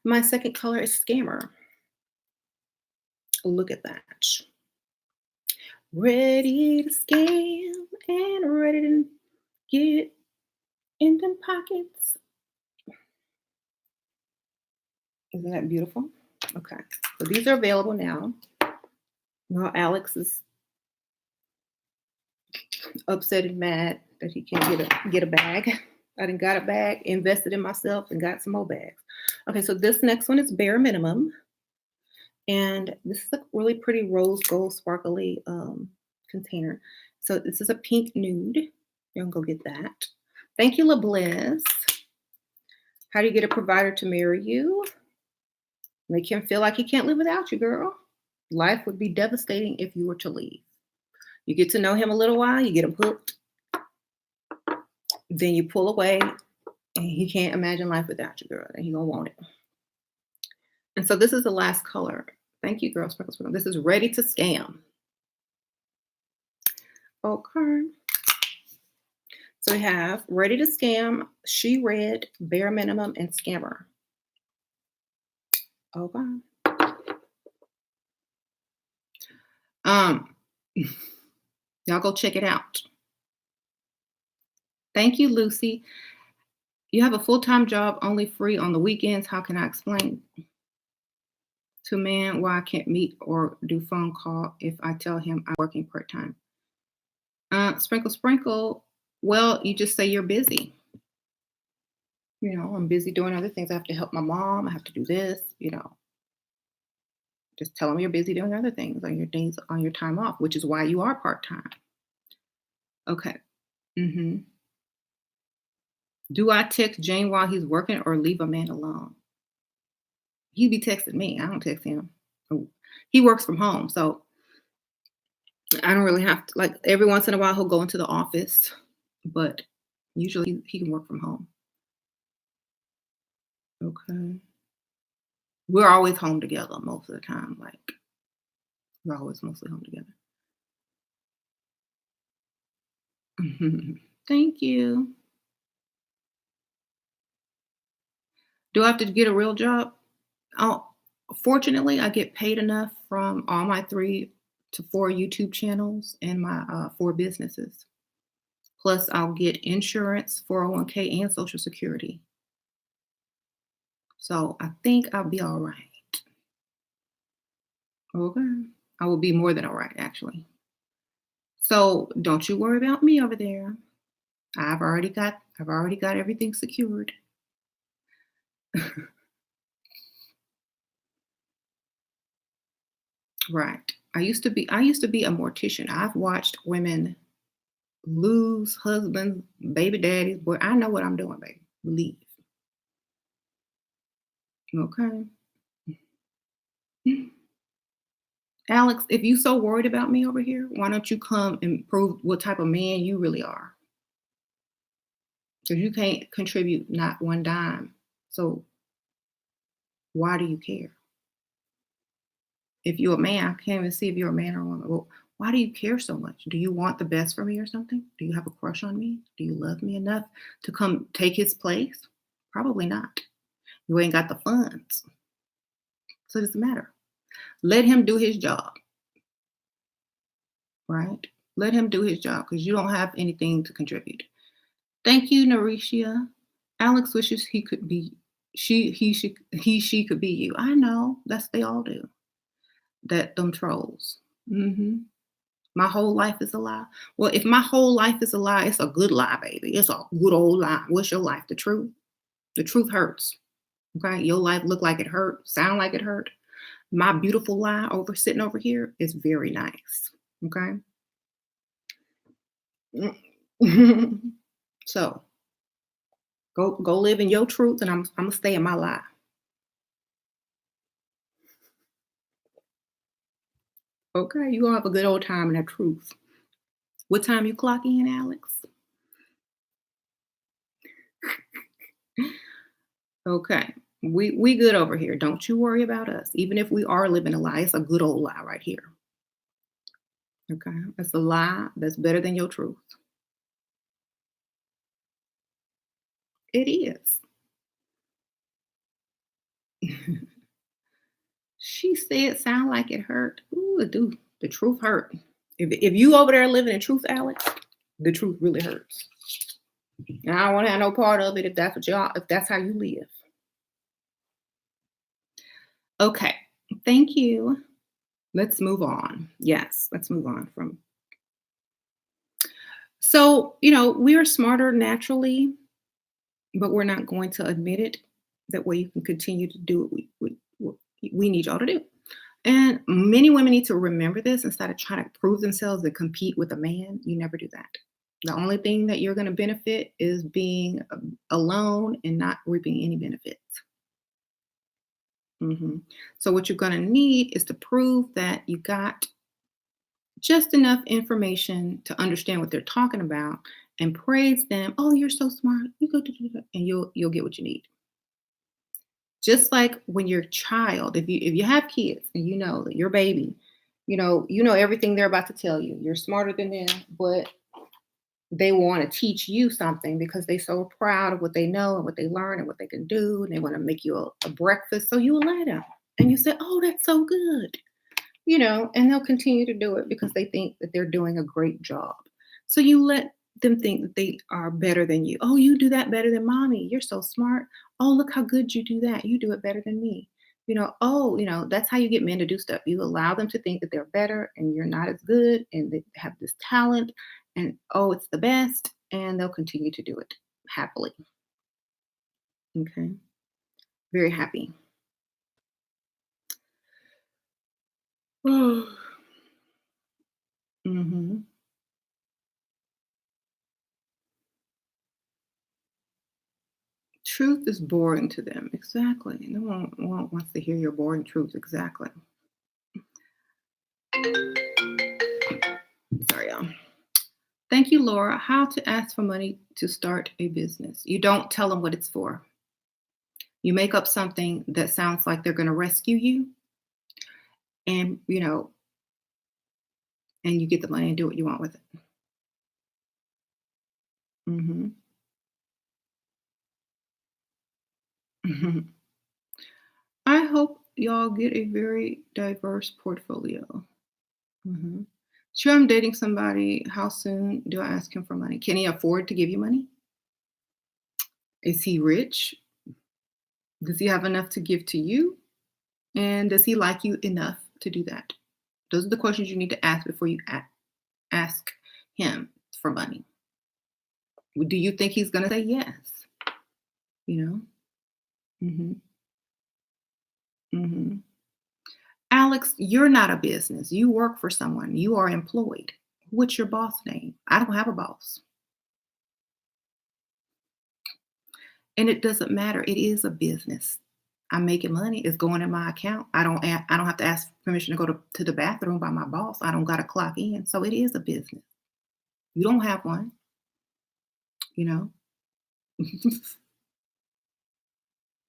My second color is Scammer. Look at that. Ready to scam and ready to get in them pockets. Isn't that beautiful? Okay, so these are available now. Well, Alex is upset and mad that he can't get a bag. I done got a bag, invested in myself, and got some more bags. Okay, so this next one is Bare Minimum. And this is a really pretty rose gold sparkly container. So this is a pink nude. You're gonna go get that. Thank you, LaBliss. How do you get a provider to marry you? Make him feel like he can't live without you, girl. Life would be devastating if you were to leave. You get to know him a little while, you get him hooked, then you pull away, and he can't imagine life without you, girl, and he gonna want it. And so this is the last color. Thank you, girl. Sprinkles. This is Ready to Scam. Okay. So we have Ready to Scam, She Read, Bare Minimum, and Scammer. Okay. Y'all go check it out. Thank you, Lucy. You have a full-time job, only free on the weekends. How can I explain to man why I can't meet or do phone call if I tell him I'm working part-time? Sprinkle. Well, you just say you're busy. I'm busy doing other things. I have to help my mom. I have to do this, Just tell them you're busy doing other things on your days, on your time off, which is why you are part-time. Okay. Do I text Jane while he's working or leave a man alone? He be texting me. I don't text him. He works from home, so I don't really have to, like, every once in a while he'll go into the office, but usually he can work from home. Okay. We're always home together most of the time. Like, we're always mostly home together. Thank you. Do I have to get a real job? Oh, fortunately, I get paid enough from all my 3 to 4 YouTube channels and my, 4 businesses. Plus, I'll get insurance, 401k, and Social Security. So I think I'll be all right. Okay. I will be more than all right, actually. So don't you worry about me over there. I've already got everything secured. Right. I used to be a mortician. I've watched women lose husbands, baby daddies. Boy, I know what I'm doing, baby. Believe. Okay. Alex, if you so worried about me over here, why don't you come and prove what type of man you really are? Because you can't contribute not one dime. So why do you care? If you're a man, I can't even see if you're a man or a woman. Well, why do you care so much? Do you want the best for me or something? Do you have a crush on me? Do you love me enough to come take his place? Probably not. You ain't got the funds. So it doesn't matter. Let him do his job, right? Let him do his job because you don't have anything to contribute. Thank you, Naricia. Alex wishes he could be she could be you. I know. That's they all do. That them trolls. My whole life is a lie. Well, if my whole life is a lie, it's a good lie, baby. It's a good old lie. What's your life? The truth? The truth hurts. Okay. Your life look like it hurt, sound like it hurt. My beautiful lie over sitting over here is very nice. Okay. So go live in your truth and I'm gonna stay in my lie. Okay, you gonna have a good old time in that truth. What time you clock in, Alex? Okay. We good over here. Don't you worry about us. Even if we are living a lie, it's a good old lie right here. Okay. It's a lie that's better than your truth. It is. She said sound like it hurt. Ooh, it do. The truth hurt. If you over there living in truth, Alex, the truth really hurts. And I don't want to have no part of it if that's how you live. Okay. Thank you. Let's move on. Yes, let's move on from. So, we are smarter naturally, but we're not going to admit it. That way you can continue to do what we need y'all to do. And many women need to remember this instead of trying to prove themselves and compete with a man. You never do that. The only thing that you're going to benefit is being alone and not reaping any benefits. So, what you're going to need is to prove that you got just enough information to understand what they're talking about and praise them. Oh, you're so smart. You go do that, and you'll get what you need. Just like when you're a child, if you have kids and you know that your baby, you know everything they're about to tell you. You're smarter than them, but they want to teach you something because they're so proud of what they know and what they learn and what they can do, and they want to make you a breakfast. So you will let them, and you say, "Oh, that's so good." And they'll continue to do it because they think that they're doing a great job. So you let them think that they are better than you. Oh, you do that better than mommy. You're so smart. Oh, look how good you do that. You do it better than me. That's how you get men to do stuff. You allow them to think that they're better and you're not as good and they have this talent and oh, it's the best. And they'll continue to do it happily. Okay. Very happy. hmm Truth is boring to them. Exactly. No one wants to hear your boring truth. Exactly. Sorry, y'all. Thank you, Laura. How to ask for money to start a business. You don't tell them what it's for. You make up something that sounds like they're going to rescue you, and and you get the money and do what you want with it. hmm I hope y'all get a very diverse portfolio. Mhm. Sure, I'm dating somebody. How soon do I ask him for money? Can he afford to give you money? Is he rich? Does he have enough to give to you? And does he like you enough to do that? Those are the questions you need to ask before you ask him for money. Do you think he's going to say yes? You know? Mhm. Mhm. Alex, you're not a business. You work for someone. You are employed. What's your boss name? I don't have a boss. And it doesn't matter. It is a business. I'm making money. It's going in my account. I don't have to ask permission to go to the bathroom by my boss. I don't got to clock in. So it is a business. You don't have one, you know.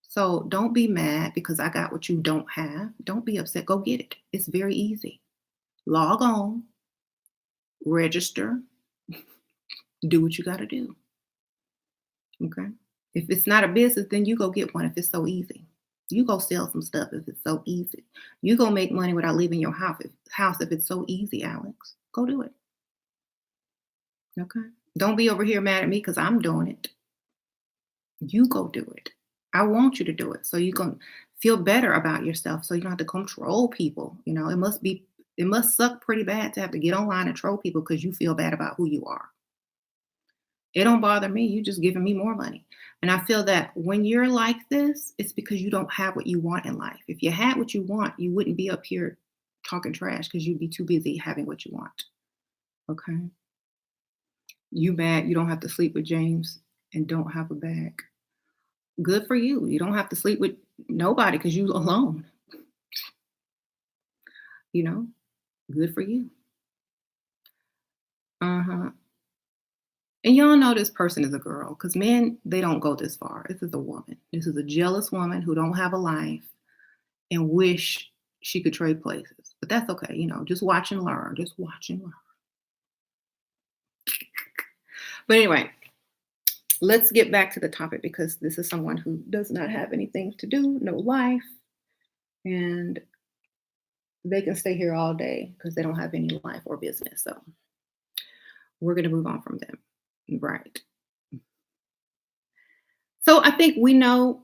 So don't be mad because I got what you don't have. Don't be upset. Go get it. It's very easy. Log on, register, do what you got to do. Okay. If it's not a business, then you go get one if it's so easy. You go sell some stuff if it's so easy. You go make money without leaving your house if it's so easy, Alex. Go do it. Okay. Don't be over here mad at me because I'm doing it. You go do it. I want you to do it so you can feel better about yourself so you don't have to control people. It must suck pretty bad to have to get online and troll people because you feel bad about who you are. It don't bother me. You just giving me more money. And I feel that when you're like this, it's because you don't have what you want in life. If you had what you want, you wouldn't be up here talking trash because you'd be too busy having what you want. Okay. You mad you don't have to sleep with James and don't have a bag. Good for you. You don't have to sleep with nobody because you alone, you know? Good for you. Uh-huh. And y'all know this person is a girl because men, they don't go this far. This is a woman. This is a jealous woman who don't have a life and wish she could trade places. But that's okay, just watch and learn. Just watch and learn. But anyway, let's get back to the topic because this is someone who does not have anything to do, no life, and they can stay here all day because they don't have any life or business. So we're going to move on from them. Right. So I think we know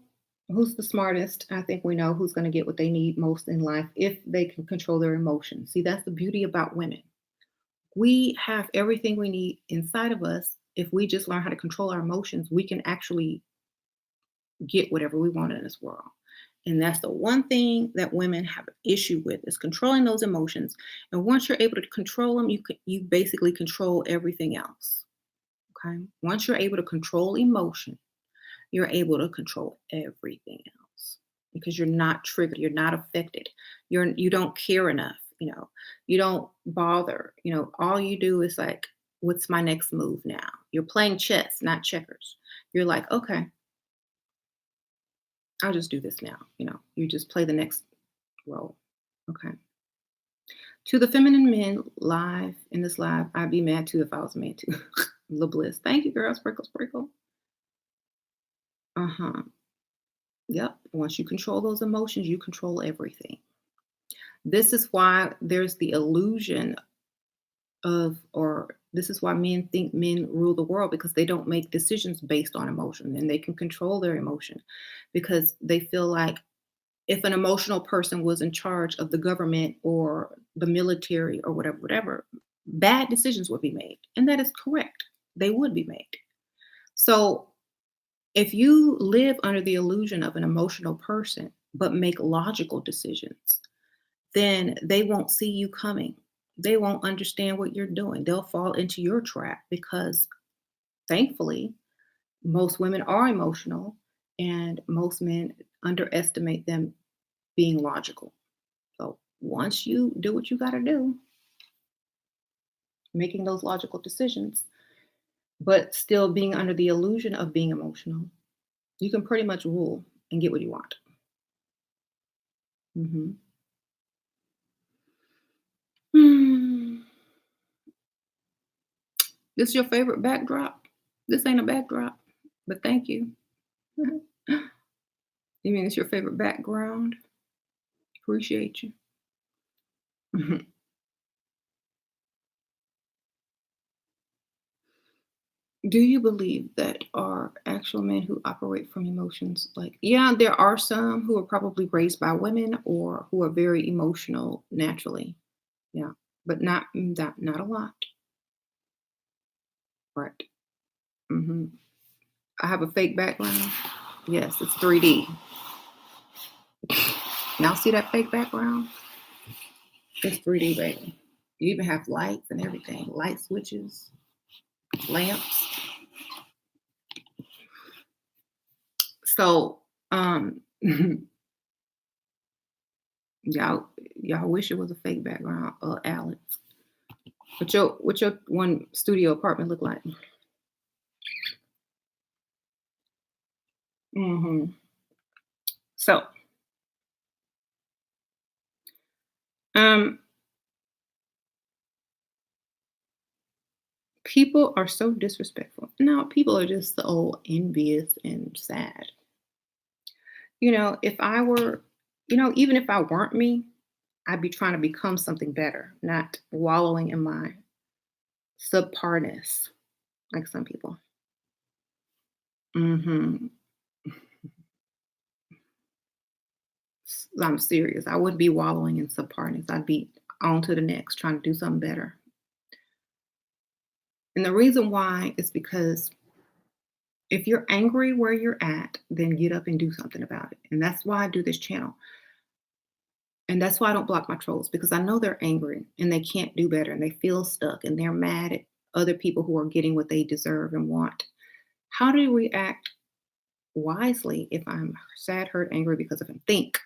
who's the smartest. I think we know who's going to get what they need most in life if they can control their emotions. See, that's the beauty about women. We have everything we need inside of us. If we just learn how to control our emotions, we can actually get whatever we want in this world. And that's the one thing that women have an issue with is controlling those emotions. And once you're able to control them, you basically control everything else. Okay. Once you're able to control emotion, you're able to control everything else because you're not triggered, you're not affected, you don't care enough, you don't bother, all you do is like, what's my next move now? You're playing chess, not checkers. You're like, okay, I'll just do this now, you just play the next role. Okay. To the feminine men live in this live, I'd be mad too if I was a man too. The bliss. Thank you, girl. Sprinkle, sprinkle. Uh-huh. Yep. Once you control those emotions, you control everything. This is why there's the illusion or this is why men think men rule the world because they don't make decisions based on emotion and they can control their emotion because they feel like if an emotional person was in charge of the government or the military or whatever, bad decisions would be made. And that is correct. They would be made. So if you live under the illusion of an emotional person, but make logical decisions, then they won't see you coming. They won't understand what you're doing. They'll fall into your trap because thankfully, most women are emotional and most men underestimate them being logical. So once you do what you got to do, making those logical decisions, but still being under the illusion of being emotional, you can pretty much rule and get what you want. Hmm. This is your favorite backdrop? This ain't a backdrop, but thank you. You mean it's your favorite background? Appreciate you. Mhm. Do you believe that are actual men who operate from emotions? Like, yeah, there are some who are probably raised by women or who are very emotional naturally. Yeah, but not a lot. Right. hmm I have a fake background. Yes, it's 3D. Now see that fake background? It's 3D, baby. You even have lights and everything, light switches, lamps. So, y'all wish it was a fake background, Alex. What your one studio apartment look like? hmm So, um, people are so disrespectful. No, people are just so envious and sad. If I were, even if I weren't me, I'd be trying to become something better, not wallowing in my subparness like some people. hmm I'm serious. I wouldn't be wallowing in subparness. I'd be on to the next, trying to do something better. And the reason why is because if you're angry where you're at, then get up and do something about it. And that's why I do this channel. And that's why I don't block my trolls because I know they're angry and they can't do better and they feel stuck and they're mad at other people who are getting what they deserve and want. How do you react wisely if I'm sad, hurt, angry because of him? Think,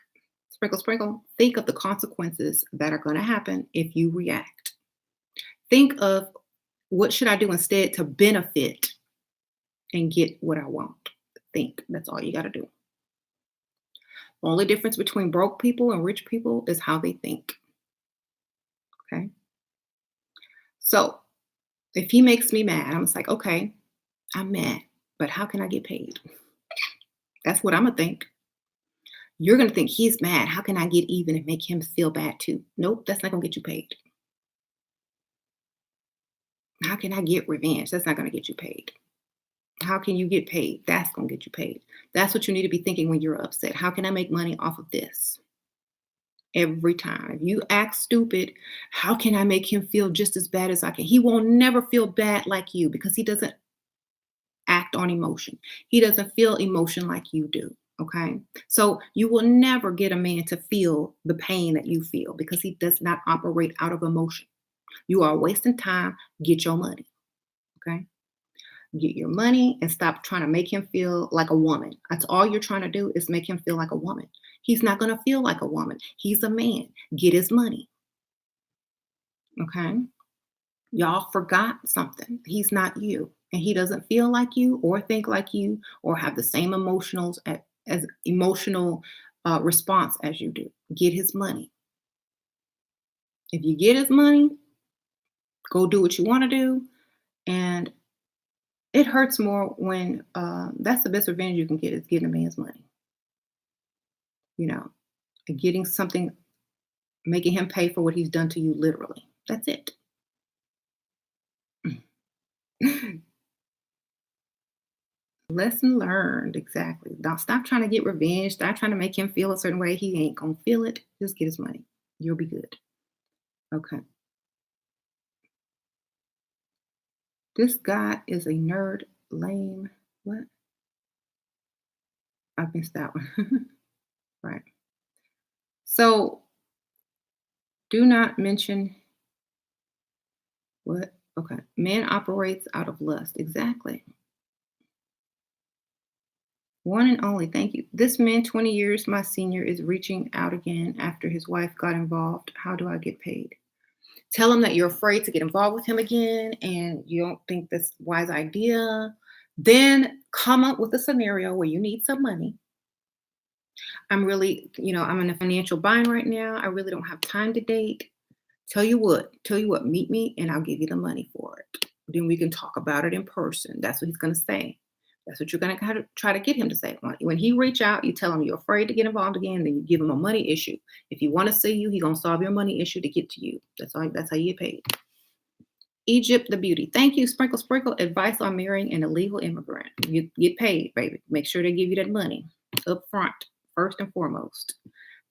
sprinkle, sprinkle. Think of the consequences that are going to happen if you react. Think of what should I do instead to benefit and get what I want. Think. That's all you got to do. The only difference between broke people and rich people is how they think. Okay. So if he makes me mad, I'm just like, okay, I'm mad, but how can I get paid? That's what I'm going to think. You're going to think he's mad. How can I get even and make him feel bad too? Nope, that's not going to get you paid. How can I get revenge? That's not going to get you paid. How can you get paid? That's going to get you paid. That's what you need to be thinking when you're upset. How can I make money off of this? Every time. If you act stupid, how can I make him feel just as bad as I can? He will never feel bad like you because he doesn't act on emotion. He doesn't feel emotion like you do. Okay. So you will never get a man to feel the pain that you feel because he does not operate out of emotion. You are wasting time. Get your money. Okay. Get your money and stop trying to make him feel like a woman. That's all you're trying to do is make him feel like a woman. He's not going to feel like a woman. He's a man. Get his money. Okay. Y'all forgot something. He's not you. And he doesn't feel like you or think like you or have the same as emotional response as you do. Get his money. If you get his money, go do what you want to do. And it hurts more when that's the best revenge you can get is getting a man's money. You know, getting something, making him pay for what he's done to you literally. That's it. Lesson learned, exactly. Don't stop trying to get revenge. Stop trying to make him feel a certain way. He ain't gonna feel it. Just get his money. You'll be good. Okay. This guy is a nerd, lame. What? I missed that one. Right. So do not mention what? Okay. Man operates out of lust. Exactly. One and only. Thank you. This man, 20 years my senior, is reaching out again after his wife got involved. How do I get paid? Tell him that you're afraid to get involved with him again and you don't think that's a wise idea. Then come up with a scenario where you need some money. I'm in a financial bind right now. I really don't have time to date. Tell you what, meet me and I'll give you the money for it. Then we can talk about it in person. That's what he's going to say. That's what you're going to try to get him to say. When he reach out, you tell him you're afraid to get involved again. Then you give him a money issue. If he want to see you, he gonna solve your money issue to get to you. That's how you get paid. Egypt the beauty. Thank you, Sprinkle Sprinkle. Advice on marrying an illegal immigrant. You get paid, baby. Make sure they give you that money up front, first and foremost.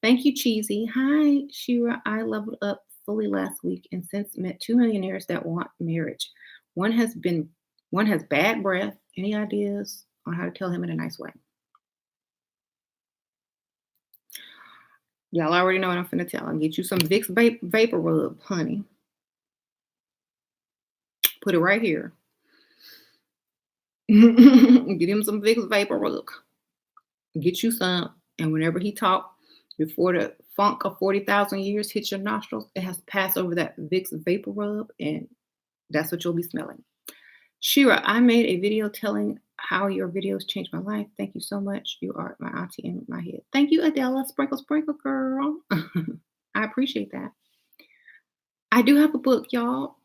Thank you, Cheesy. Hi, Shira. I leveled up fully last week and since met two millionaires that want marriage. One has been one has bad breath. Any ideas on how to tell him in a nice way? Y'all already know what I'm finna tell him. Get you some Vicks vapor rub, honey. Put it right here. Get him some Vicks vapor rub. Get you some, and whenever he talk, before the funk of 40,000 years hits your nostrils, it has to pass over that Vicks vapor rub, and that's what you'll be smelling. Shira, I made a video telling how your videos changed my life. Thank you so much. You are my auntie in my head. Thank you, Adela. Sprinkle, sprinkle, girl. I appreciate that. I do have a book, y'all.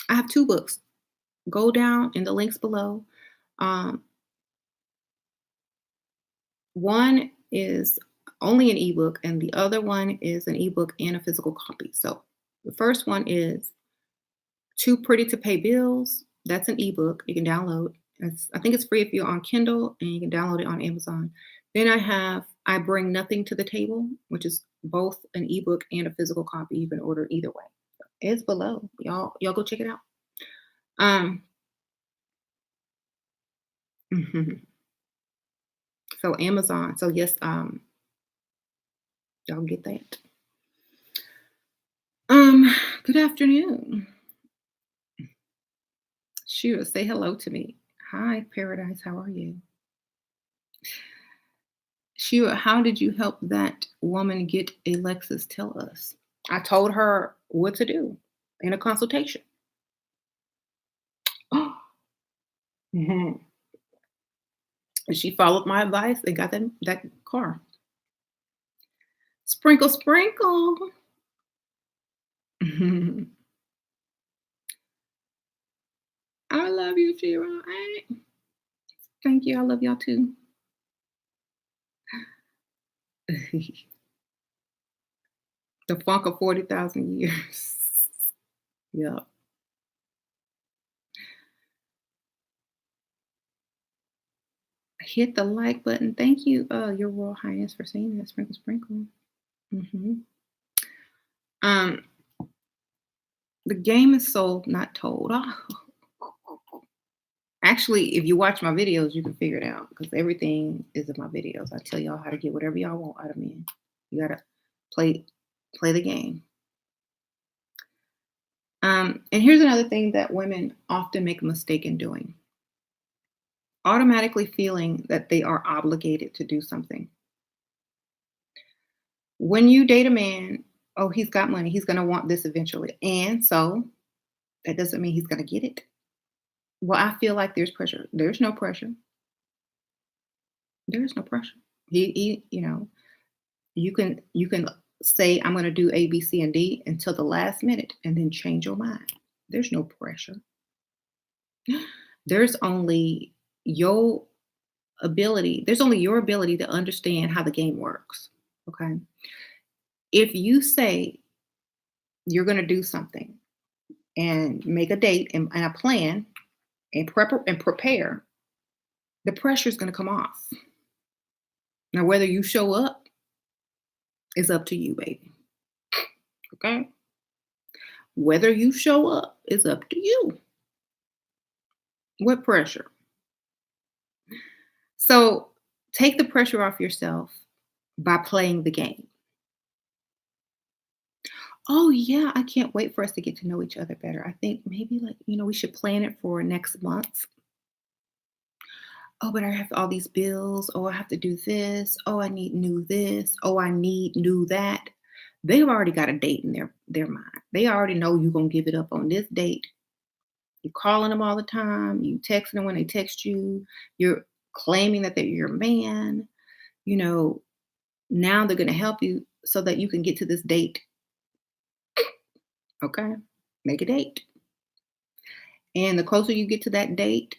I have two books. Go down in the links below. Um, one is only an ebook, and the other one is an ebook and a physical copy. So the first one is Too Pretty to Pay Bills. That's an ebook you can download. I think it's free if you're on Kindle, and you can download it on Amazon. Then I have I Bring Nothing to the Table, which is both an ebook and a physical copy. You can order either way. It's below. Y'all go check it out. Um, so Amazon. So yes, y'all get that. Good afternoon. Sheila, say hello to me. Hi, Paradise. How are you? Sheila, how did you help that woman get a Lexus? Tell us. I told her what to do in a consultation. Mhm. And she followed my advice and got that car. Sprinkle, sprinkle. I love you, Shira. Thank you. I love y'all too. The funk of 40,000 years. Yeah. Hit the like button. Thank you, Your Royal Highness, for saying that. Sprinkle, sprinkle. Um, the game is sold, not told. Actually, if you watch my videos, you can figure it out because everything is in my videos. I tell y'all how to get whatever y'all want out of me. You gotta play the game. And here's another thing that women often make a mistake in doing: automatically feeling that they are obligated to do something. When you date a man, oh, he's got money, he's gonna want this eventually, and so that doesn't mean he's gonna get it. Well, I feel like there's pressure. There's no pressure. There's no pressure. You can say I'm going to do A, B, C, and D until the last minute, and then change your mind. There's no pressure. There's only your ability. There's only your ability to understand how the game works. Okay. If you say you're going to do something and make a date and a plan and prepare, the pressure is going to come off. Now, whether you show up is up to you, baby. Okay? Whether you show up is up to you. What pressure? So take the pressure off yourself by playing the game. Oh, yeah, I can't wait for us to get to know each other better. I think maybe we should plan it for next month. Oh, but I have all these bills. Oh, I have to do this. Oh, I need new this. Oh, I need new that. They've already got a date in their mind. They already know you're going to give it up on this date. You're calling them all the time. You texting them when they text you. You're claiming that they're your man. Now they're going to help you so that you can get to this date. Okay? Make a date. And the closer you get to that date,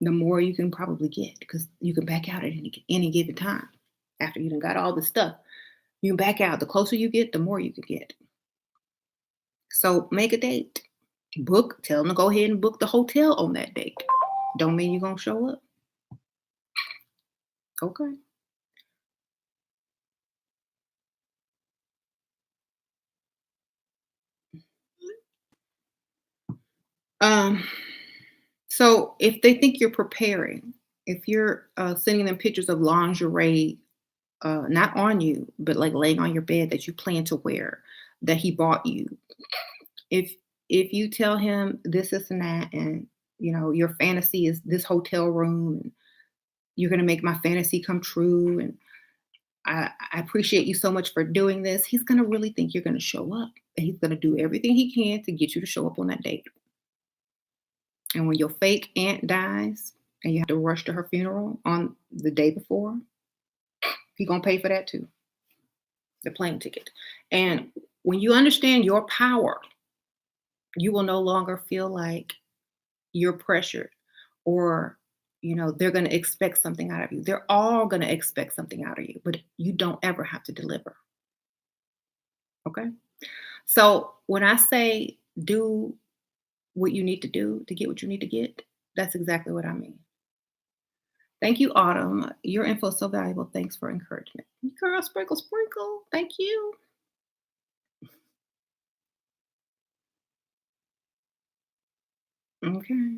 the more you can probably get because you can back out at any given time. After you done got all the stuff, you can back out. The closer you get, the more you can get. So make a date. Book, tell them to go ahead and book the hotel on that date. Don't mean you're gonna show up. Okay. Um, so if they think you're preparing, if you're sending them pictures of lingerie, not on you, but like laying on your bed that you plan to wear, that he bought you. If you tell him this and that, and your fantasy is this hotel room, and you're gonna make my fantasy come true, and I appreciate you so much for doing this, he's gonna really think you're gonna show up, and he's gonna do everything he can to get you to show up on that date. And when your fake aunt dies and you have to rush to her funeral on the day before, he gonna pay for that too, the plane ticket. And when you understand your power, you will no longer feel like you're pressured, or they're going to expect something out of you. They're all going to expect something out of you, but you don't ever have to deliver. Okay. So when I say do what you need to do to get what you need to get, that's exactly what I mean. Thank you, Autumn. Your info is so valuable. Thanks for encouragement. Girl, sprinkle, sprinkle. Thank you. Okay.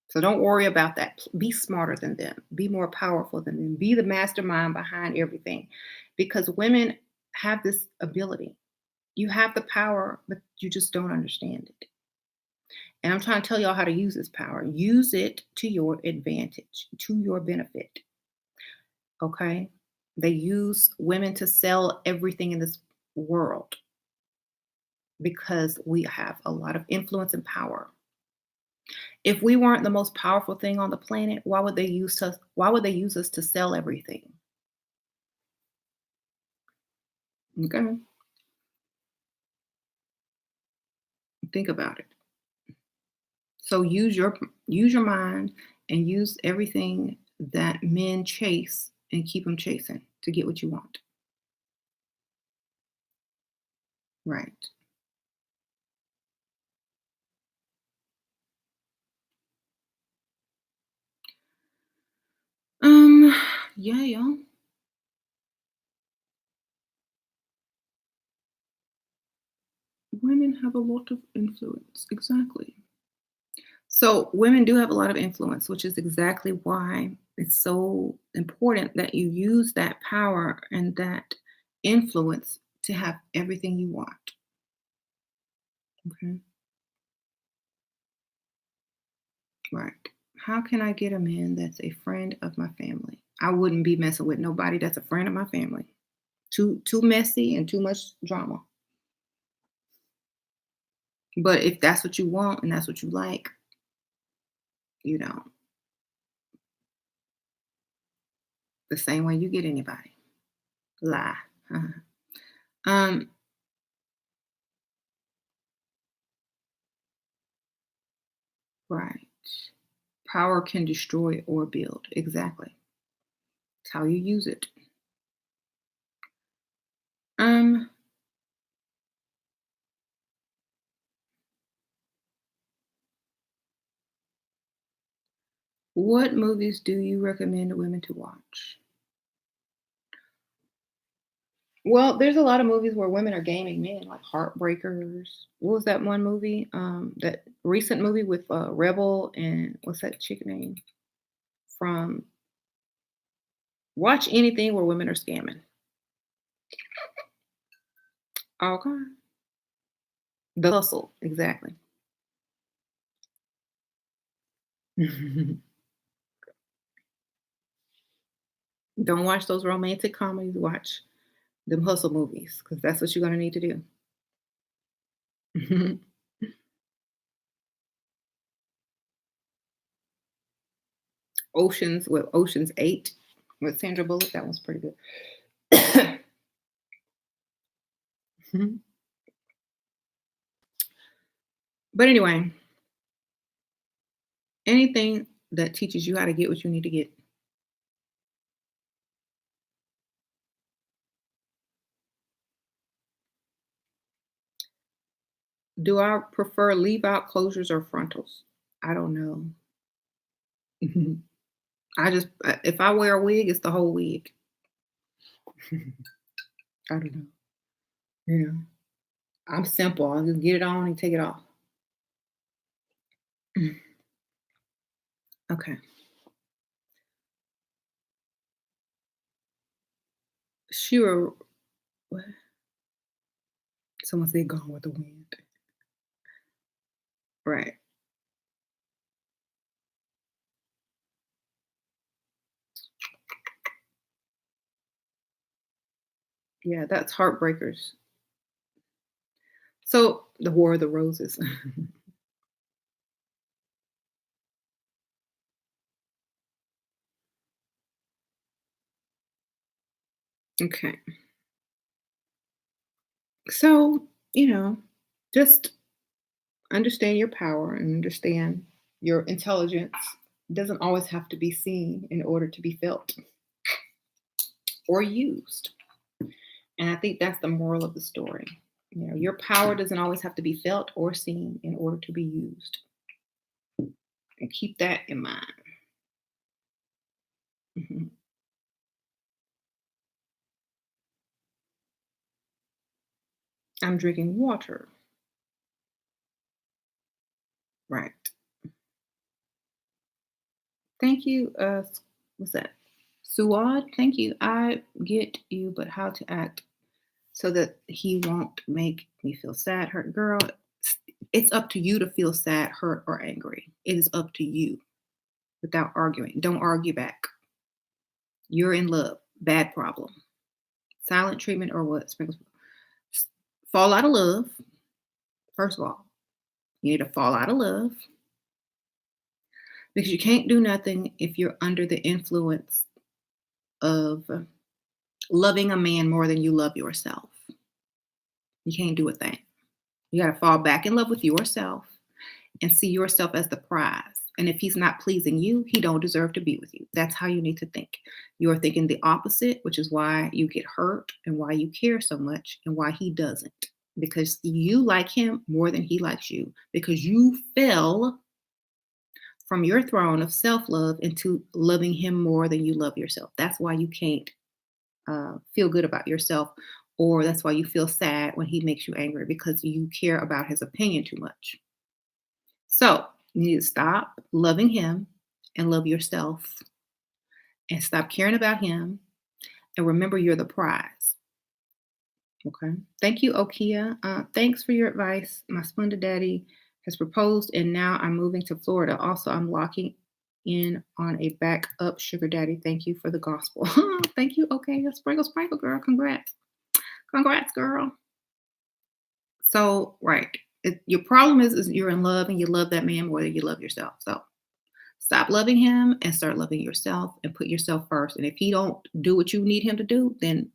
So don't worry about that. Be smarter than them. Be more powerful than them. Be the mastermind behind everything. Because women have this ability. You have the power, but you just don't understand it. And I'm trying to tell y'all how to use this power. Use it to your advantage, to your benefit. Okay? They use women to sell everything in this world because we have a lot of influence and power. If we weren't the most powerful thing on the planet, why would they use us? Why would they use us to sell everything? Okay, think about it. So use your mind and use everything that men chase and keep them chasing to get what you want. Right. Um. Yeah, y'all. Women have a lot of influence. Exactly. So women do have a lot of influence, which is exactly why it's so important that you use that power and that influence to have everything you want. Okay. Right. How can I get a man that's a friend of my family? I wouldn't be messing with nobody that's a friend of my family. Too messy and too much drama. But if that's what you want and that's what you like, you know, the same way you get anybody. Lie. um, right. Power can destroy or build. Exactly. It's how you use it. Um, what movies do you recommend women to watch? Well, there's a lot of movies where women are gaming men, like Heartbreakers. What was that one movie? That recent movie with Rebel and what's that chick name from? Watch anything where women are scamming. Okay. The Hustle, exactly. Don't watch those romantic comedies. Watch them hustle movies because that's what you're gonna need to do. Ocean's 8 with Sandra Bullock. That one's pretty good. But anyway, Anything that teaches you how to get what you need to get. Do I prefer leave out closures or frontals? I don't know. If I wear a wig, it's the whole wig. I don't know. Yeah. I'm simple. I'll just get it on and take it off. Okay. Sure. What? Someone said gone with the wind. Right. Yeah, that's heartbreakers. So the War of the Roses. Okay. So, you know, just understand your power and understand your intelligence doesn't always have to be seen in order to be felt or used. And I think that's the moral of the story. Your power doesn't always have to be felt or seen in order to be used. And keep that in mind. Mhm. I'm drinking water. Right. Thank you. What's that? Suad, thank you. I get you, but how to act so that he won't make me feel sad, hurt. Girl, it's up to you to feel sad, hurt, or angry. It is up to you without arguing. Don't argue back. You're in love. Bad problem. Silent treatment or what? Sprinkles. Fall out of love. First of all, you need to fall out of love because you can't do nothing if you're under the influence of loving a man more than you love yourself. You can't do a thing. You got to fall back in love with yourself and see yourself as the prize. And if he's not pleasing you, he don't deserve to be with you. That's how you need to think. You're thinking the opposite, which is why you get hurt and why you care so much and why he doesn't. Because you like him more than he likes you. Because you fell from your throne of self-love into loving him more than you love yourself. That's why you can't feel good about yourself, or that's why you feel sad when he makes you angry because you care about his opinion too much. So you need to stop loving him and love yourself and stop caring about him and remember you're the prize. Okay. Thank you, Okia. Thanks for your advice. My splendid daddy has proposed and now I'm moving to Florida. Also, I'm locking in on a backup sugar daddy. Thank you for the gospel. Thank you. Okay. Sprinkle, sprinkle, girl. Congrats. Congrats, girl. So, right. Your problem is you're in love and you love that man more than you love yourself. So stop loving him and start loving yourself and put yourself first. And if he don't do what you need him to do, then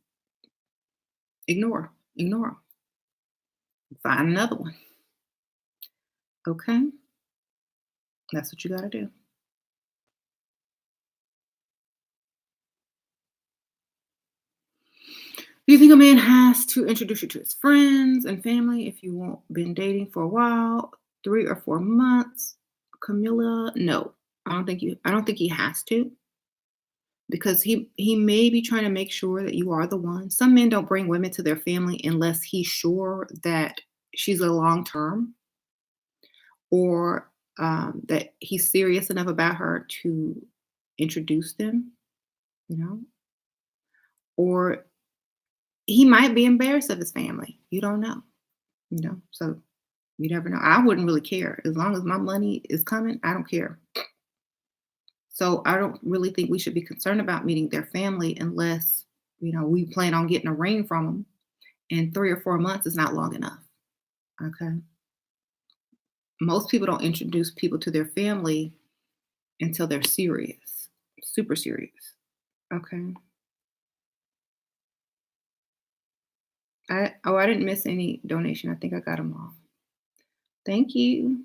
ignore him. Find another one. Okay? That's what you got to do. Do you think a man has to introduce you to his friends and family if you won't been dating for a while, 3 or 4 months? Camilla, no. I don't think he has to because he may be trying to make sure that you are the one. Some men don't bring women to their family unless he's sure that she's a long term or that he's serious enough about her to introduce them, you know, or he might be embarrassed of his family. You don't know, so you never know. I wouldn't really care as long as my money is coming. I don't care. So I don't really think we should be concerned about meeting their family unless we plan on getting a ring from them. And 3 or 4 months is not long enough. Okay. Most people don't introduce people to their family until they're serious, super serious. Okay. I didn't miss any donation. I think I got them all. Thank you.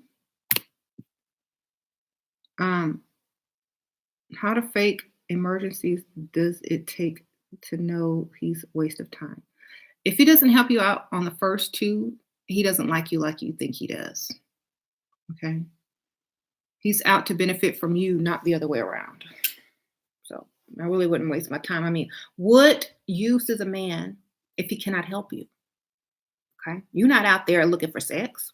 Um, how to fake emergencies does it take to know he's a waste of time? If he doesn't help you out on the first two, he doesn't like you think he does. Okay. He's out to benefit from you, not the other way around. So I really wouldn't waste my time. I mean, what use is a man if he cannot help you? Okay. You're not out there looking for sex.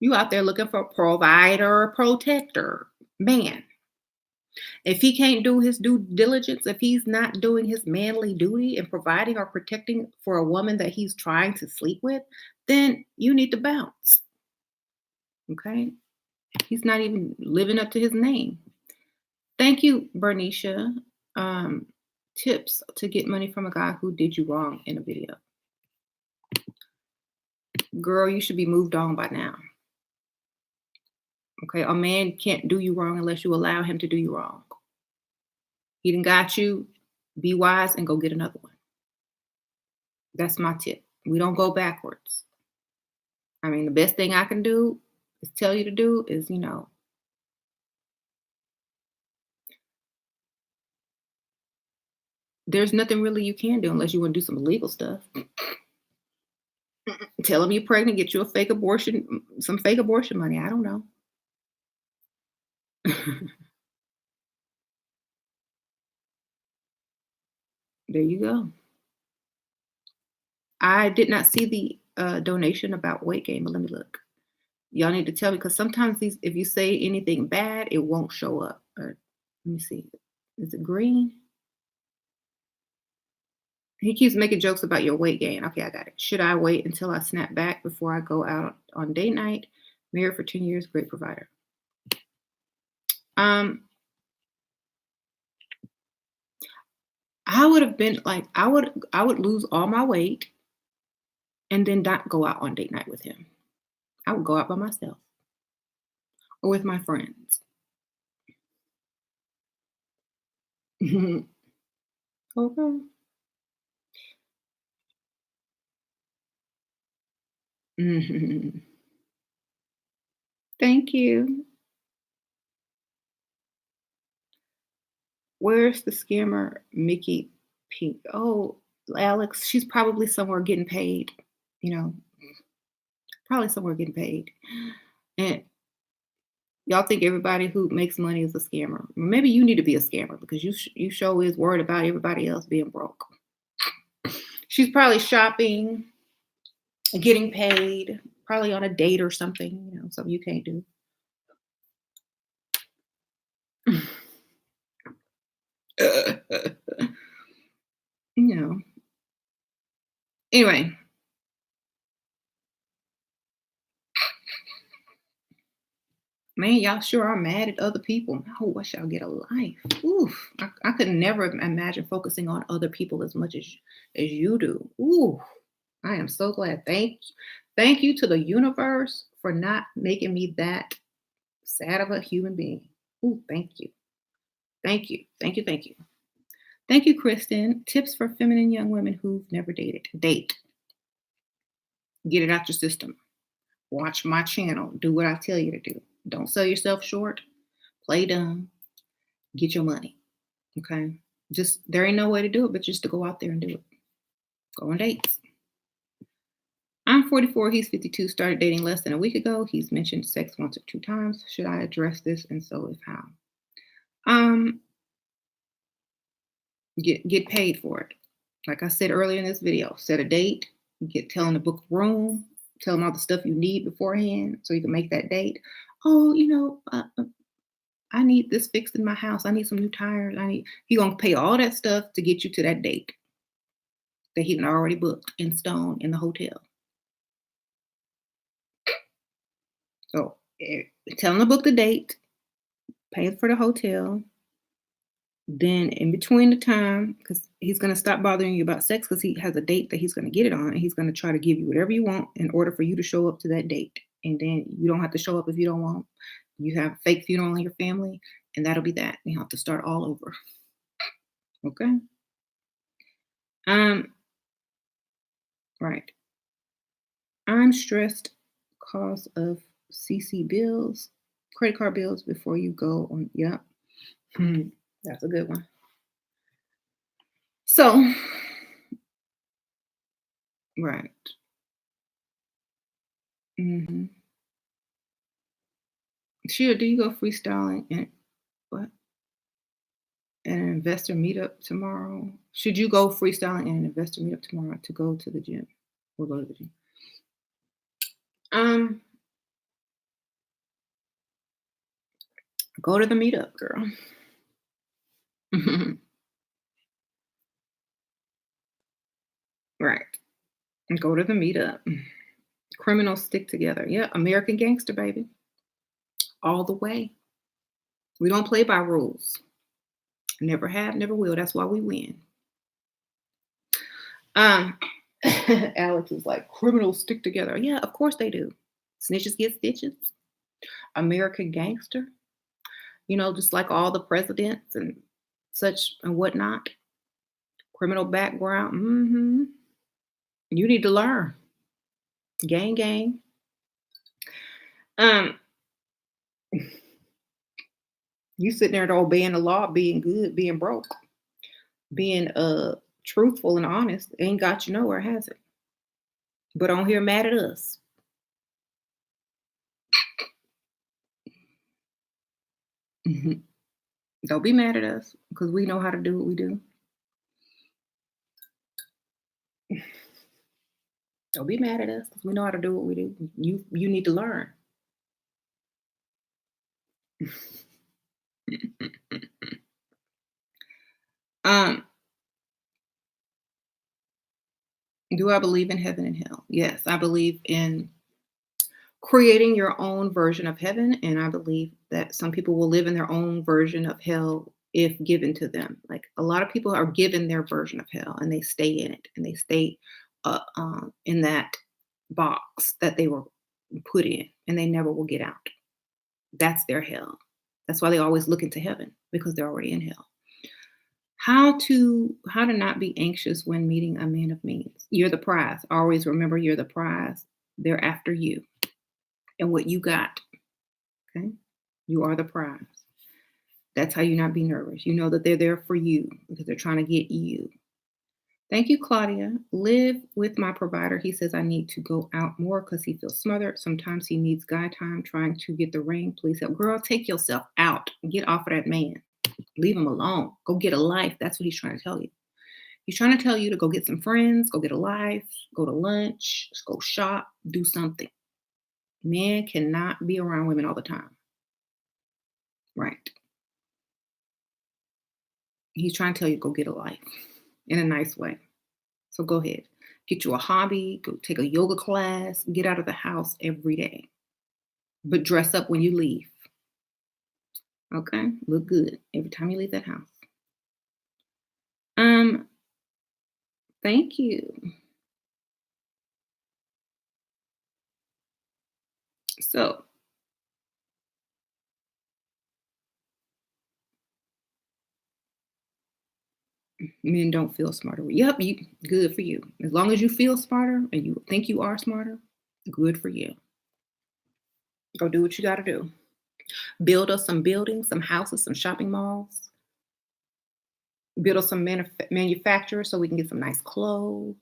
You out there looking for a provider, protector, man. If he can't do his due diligence, if he's not doing his manly duty and providing or protecting for a woman that he's trying to sleep with, then you need to bounce. Okay. He's not even living up to his name. Thank you, Bernicia. Um, Tips to get money from a guy who did you wrong in a video. Girl, you should be moved on by now. Okay. A man can't do you wrong unless you allow him to do you wrong. He done got you. Be wise and go get another one. That's my tip. We don't go backwards. I mean, the best thing I can do is tell you to do is, there's nothing really you can do unless you want to do some illegal stuff. Tell him you're pregnant, get you a fake abortion, some fake abortion money. I don't know. There you go. I did not see the donation about weight gain, but let me look. Y'all need to tell me because sometimes these, if you say anything bad, it won't show up. Let me see. Is it green? He keeps making jokes about your weight gain. Okay, I got it. Should I wait until I snap back before I go out on date night? Married for 10 years, great provider. Um, I would have been like, I would lose all my weight and then not go out on date night with him. I would go out by myself or with my friends. Okay. Mhm. Thank you. Where's the scammer, Mickey Pink? Oh, Alex, she's probably somewhere getting paid. You know, probably somewhere getting paid. And y'all think everybody who makes money is a scammer. Maybe you need to be a scammer because you show is worried about everybody else being broke. She's probably shopping, getting paid, probably on a date or something. Something you can't do. you know. Anyway, man, y'all sure are mad at other people. I wish y'all get a life. Oof, I could never imagine focusing on other people as much as you do. Ooh, I am so glad. Thank you to the universe for not making me that sad of a human being. Ooh, thank you. Thank you. Thank you. Thank you. Thank you, Kristen. Tips for feminine young women who've never dated. Date. Get it out your system. Watch my channel. Do what I tell you to do. Don't sell yourself short. Play dumb. Get your money. Okay. Just there ain't no way to do it, but just to go out there and do it. Go on dates. I'm 44. He's 52. Started dating less than a week ago. He's mentioned sex once or two times. Should I address this? And so if how? Um, get paid for it. Like I said earlier in this video, set a date. Tell him to book a room. Tell him all the stuff you need beforehand so you can make that date. Oh, I need this fixed in my house. I need some new tires. He gonna pay all that stuff to get you to that date that he already booked in stone in the hotel. So tell him to book the date, pay for the hotel. Then in between the time, because he's gonna stop bothering you about sex because he has a date that he's gonna get it on, and he's gonna try to give you whatever you want in order for you to show up to that date. And then you don't have to show up if you don't want. You have a fake funeral in your family, and that'll be that. You have to start all over. Okay. Um. Right. I'm stressed cause of CC bills. Credit card bills before you go on. Yep. Hmm. That's a good one. So, right. Hmm. Sheila, do you go freestyling and what? And an investor meetup tomorrow? Should you go freestyling and an investor meetup tomorrow to go to the gym? We'll go to the gym. Um, Go to the meetup, girl. Right. And go to the meetup. Criminals stick together. Yeah, American gangster, baby. All the way. We don't play by rules. Never have, never will. That's why we win. Um, Alex is like, criminals stick together. Yeah, of course they do. Snitches get stitches. American gangster. Just like all the presidents and such and whatnot. Criminal background. You need to learn. Gang, gang. Um, you sitting there obeying the law, being good, being broke, being truthful and honest, ain't got you nowhere, has it? But on here mad at us. Mhm. Don't be mad at us because we know how to do what we do. Don't be mad at us because we know how to do what we do. You need to learn. um, do I believe in heaven and hell? Yes, I believe in creating your own version of heaven, and I believe that some people will live in their own version of hell if given to them. Like a lot of people are given their version of hell, and they stay in it, and they stay in that box that they were put in, and they never will get out. That's their hell. That's why they always look into heaven because they're already in hell. How to not be anxious when meeting a man of means. You're the prize. Always remember you're the prize. They're after you and what you got. Okay? You are the prize. That's how you not be nervous. You know that they're there for you because they're trying to get you. Thank you, Claudia. Live with my provider. He says I need to go out more because he feels smothered. Sometimes he needs guy time trying to get the ring. Please help. Girl, take yourself out. Get off of that man. Leave him alone. Go get a life. That's what he's trying to tell you. He's trying to tell you to go get some friends, go get a life, go to lunch, go shop, do something. Men cannot be around women all the time. Right. He's trying to tell you go get a life in a nice way. So go ahead. Get you a hobby, go take a yoga class, get out of the house every day. But dress up when you leave. Okay? Look good every time you leave that house. Um, Thank you. So men don't feel smarter. Yep, you good for you. As long as you feel smarter and you think you are smarter, good for you. Go do what you gotta do. Build us some buildings, some houses, some shopping malls. Build us some manufacturers so we can get some nice clothes.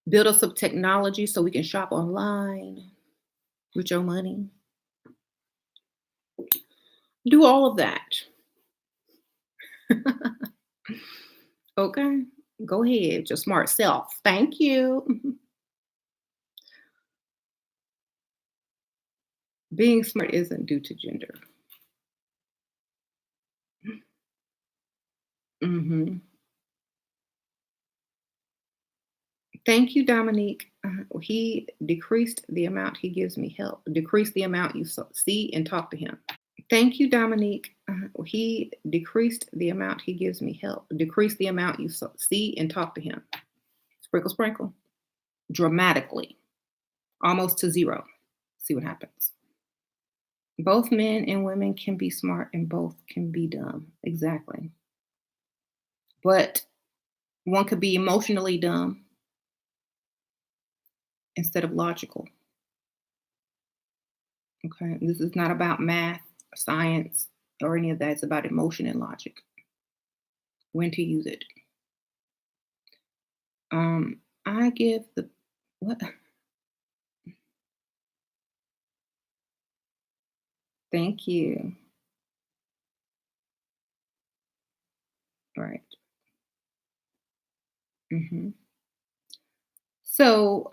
Build us some technology so we can shop online with your money. Do all of that. Okay? Go ahead, your smart self. Thank you. Being smart isn't due to gender. Mhm. Thank you, Dominique. He decreased the amount he gives me help. Decrease the amount you see and talk to him. Thank you, Dominique. He decreased the amount he gives me help. Decrease the amount you see and talk to him. Sprinkle, sprinkle. Dramatically. Almost to zero. See what happens. Both men and women can be smart and both can be dumb. Exactly. But one could be emotionally dumb instead of logical. Okay. This is not about math, science, or any of that. It's about emotion and logic. When to use it. I give the what? Thank you. Right. hmm So,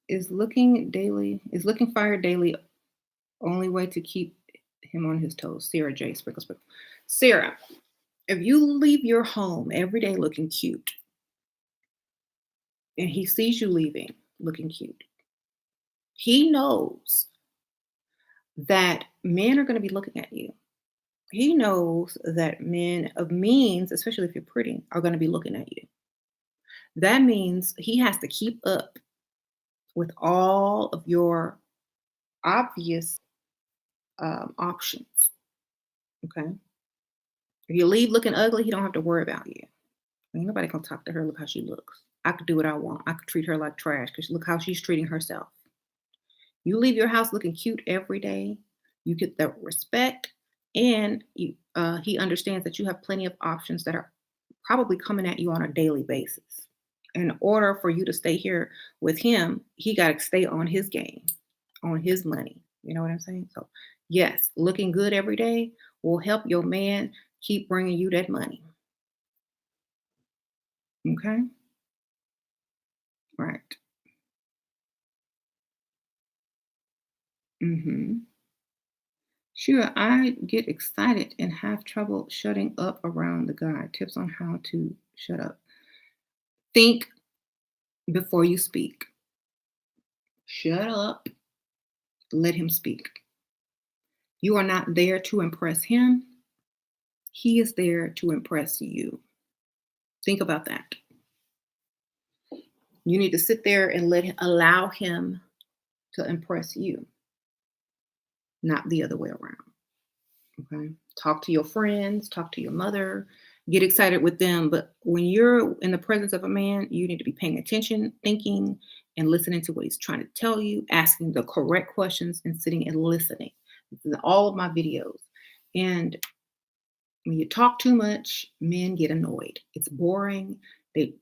is looking fire daily only way to keep him on his toes? Sarah J. Sprinkle Sprinkle. Sarah, if you leave your home every day looking cute, and he sees you leaving looking cute, he knows that men are going to be looking at you. He knows that men of means, especially if you're pretty, are going to be looking at you. That means he has to keep up with all of your obvious options. Okay. If you leave looking ugly, he don't have to worry about you. Ain't nobody gonna talk to her. Look how she looks. I could do what I want. I could treat her like trash because look how she's treating herself. You leave your house looking cute every day. You get the respect, and he understands that you have plenty of options that are probably coming at you on a daily basis. In order for you to stay here with him, he got to stay on his game, on his money. You know what I'm saying? So, yes, looking good every day will help your man keep bringing you that money. Okay? Right. hmm Sure, I get excited and have trouble shutting up around the guy. Tips on how to shut up. Think before you speak. Shut up. Let him speak. You are not there to impress him. He is there to impress you. Think about that. You need to sit there and allow him to impress you, not the other way around. Okay. Talk to your friends, talk to your mother, get excited with them. But when you're in the presence of a man, you need to be paying attention, thinking, and listening to what he's trying to tell you, asking the correct questions, and sitting and listening. This is all of my videos. And when you talk too much, men get annoyed. It's boring.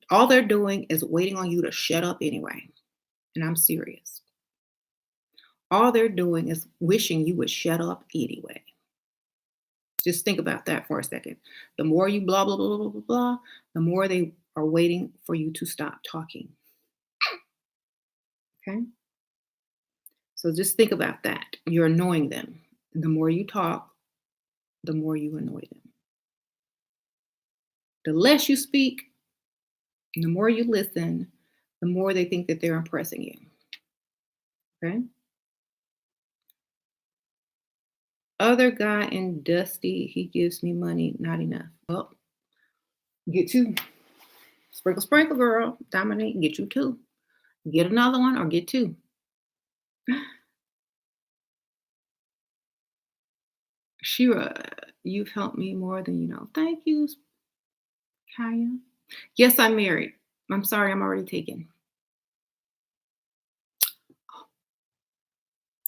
All they're doing is waiting on you to shut up anyway. And I'm serious. All they're doing is wishing you would shut up anyway. Just think about that for a second. The more you blah, blah, blah, blah, blah, blah, the more they are waiting for you to stop talking. Okay. So just think about that. You're annoying them. And the more you talk, the more you annoy them. The less you speak, the more you listen, the more they think that they're impressing you. Okay. Other guy in Dusty, he gives me money, not enough. Well, get two. Sprinkle, sprinkle, girl. Dominique, get you two. Get another one or get two. Shira, you've helped me more than you know. Thank you, Kaya. Yes, I'm married. I'm sorry, I'm already taken.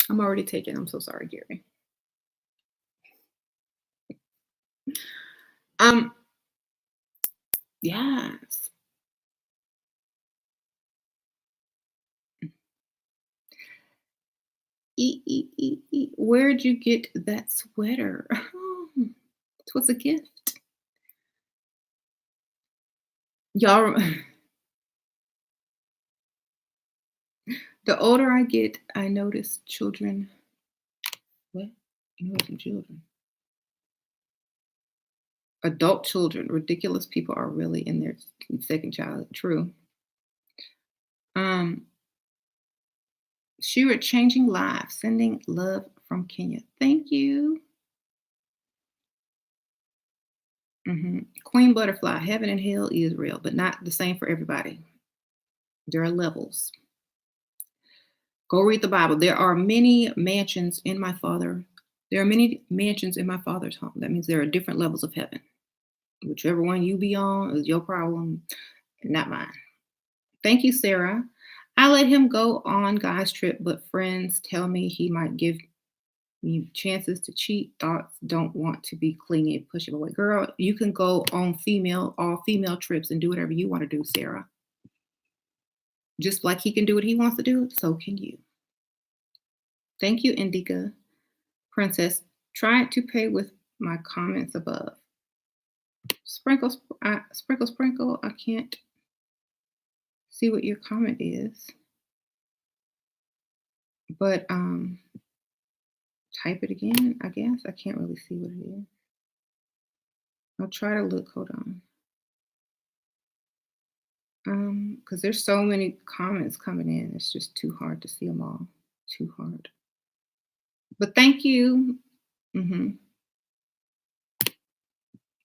I'm already taken. I'm so sorry, Gary. Um, yes. Where'd you get that sweater? It was a gift. Y'all, the older I get, I notice children. What? Noticing children. Adult children, ridiculous people are really in their second child. True. Um, Shira, changing lives, sending love from Kenya. Thank you. Queen Butterfly, heaven and hell is real, but not the same for everybody. There are levels. Go read the Bible. There are many mansions in my father. There are many mansions in my father's home. That means there are different levels of heaven. Whichever one you be on is your problem, not mine. Thank you, Sarah. I let him go on guy's trip, but friends tell me he might give me chances to cheat. Thoughts don't want to be clingy and push him away. Girl, you can go on all female trips and do whatever you want to do, Sarah. Just like he can do what he wants to do, so can you. Thank you, Indica Princess. Try to pay with my comments above. Sprinkle, sprinkle, sprinkle. I can't see what your comment is, but type it again. I guess I can't really see what it is. I'll try to look. Hold on. Because there's so many comments coming in. It's just too hard to see them all. Too hard. But thank you.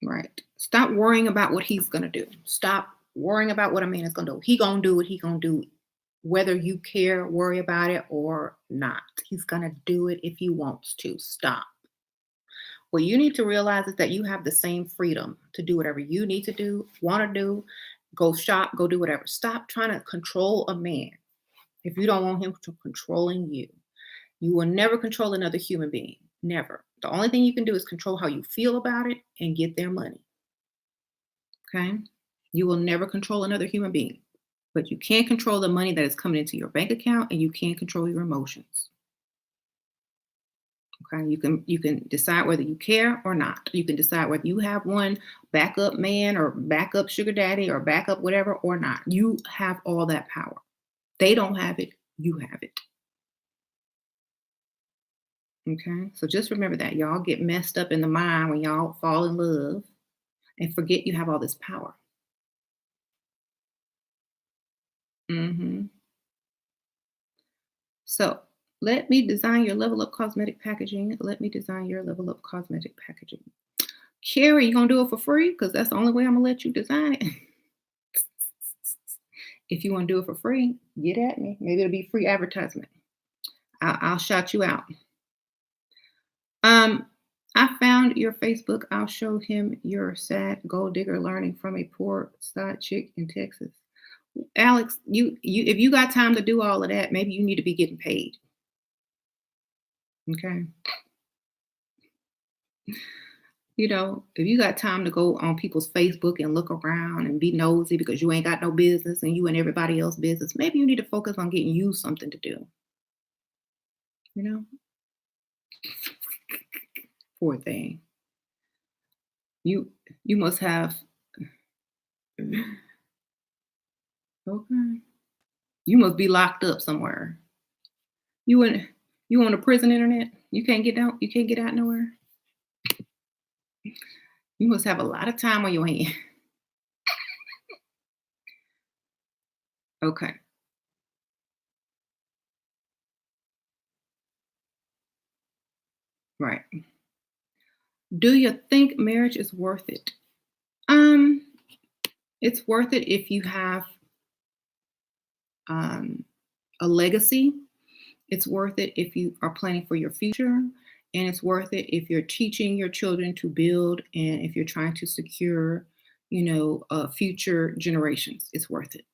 Right. Stop worrying about what he's gonna do. Stop worrying about what a man is gonna do. He gonna do what he gonna do, whether you care, worry about it or not. He's gonna do it if he wants to. Stop. What you need to realize is that you have the same freedom to do whatever you need to do, want to do, go shop, go do whatever. Stop trying to control a man if you don't want him to controlling you. You will never control another human being. Never. The only thing you can do is control how you feel about it and get their money. Okay? You will never control another human being, but you can control the money that is coming into your bank account, and you can control your emotions. Okay, you can decide whether you care or not. You can decide whether you have one backup man or backup sugar daddy or backup whatever or not. You have all that power. They don't have it, you have it. Okay, so just remember that y'all get messed up in the mind when y'all fall in love and forget you have all this power. hmm So let me design your level up cosmetic packaging. Let me design your level up cosmetic packaging. Carrie, you gonna do it for free? Because that's the only way I'm gonna let you design it. If you want to do it for free, get at me. Maybe it'll be free advertisement. I'll shout you out. Um, I found your Facebook. I'll show him your sad gold digger learning from a poor side chick in Texas. Alex, you if you got time to do all of that, maybe you need to be getting paid. Okay. If you got time to go on people's Facebook and look around and be nosy because you ain't got no business and you and everybody else business, maybe you need to focus on getting you something to do. You know, poor thing. You must have okay. You must be locked up somewhere. You in you on the prison internet? You can't get out. You can't get out nowhere. You must have a lot of time on your hand. Okay, right. Do you think marriage is worth it? Um, it's worth it if you have um, a legacy. It's worth it if you are planning for your future. And it's worth it if you're teaching your children to build and if you're trying to secure, future generations. It's worth it.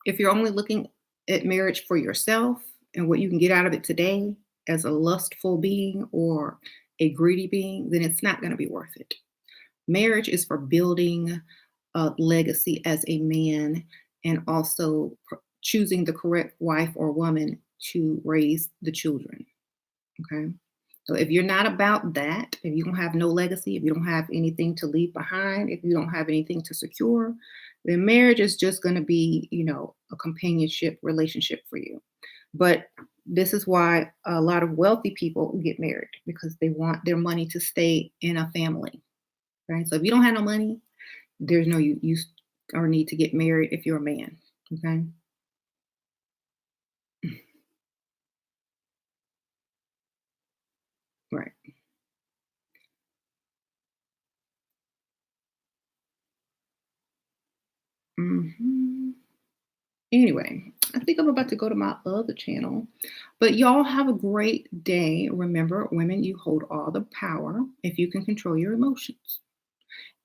If you're only looking at marriage for yourself and what you can get out of it today as a lustful being or a greedy being, then it's not going to be worth it. Marriage is for building a legacy as a man and also choosing the correct wife or woman to raise the children. Okay. So if you're not about that, if you don't have no legacy, if you don't have anything to leave behind, if you don't have anything to secure, then marriage is just going to be, a companionship relationship for you. But this is why a lot of wealthy people get married because they want their money to stay in a family. Right. So if you don't have no money, there's no use or need to get married if you're a man. Okay. Right. hmm Anyway, I think I'm about to go to my other channel. But y'all have a great day. Remember, women, you hold all the power if you can control your emotions.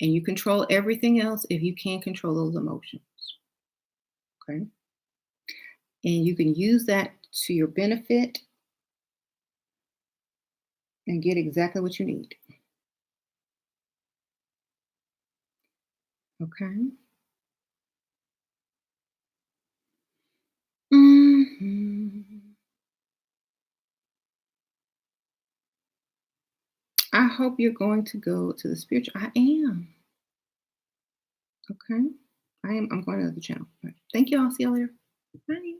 And you control everything else if you can't control those emotions. Okay. And you can use that to your benefit and get exactly what you need. Okay. Mhm. I hope you're going to go to the spiritual. I am. Okay. I am. I'm going to the channel. All right. Thank you all. See y'all later. Bye.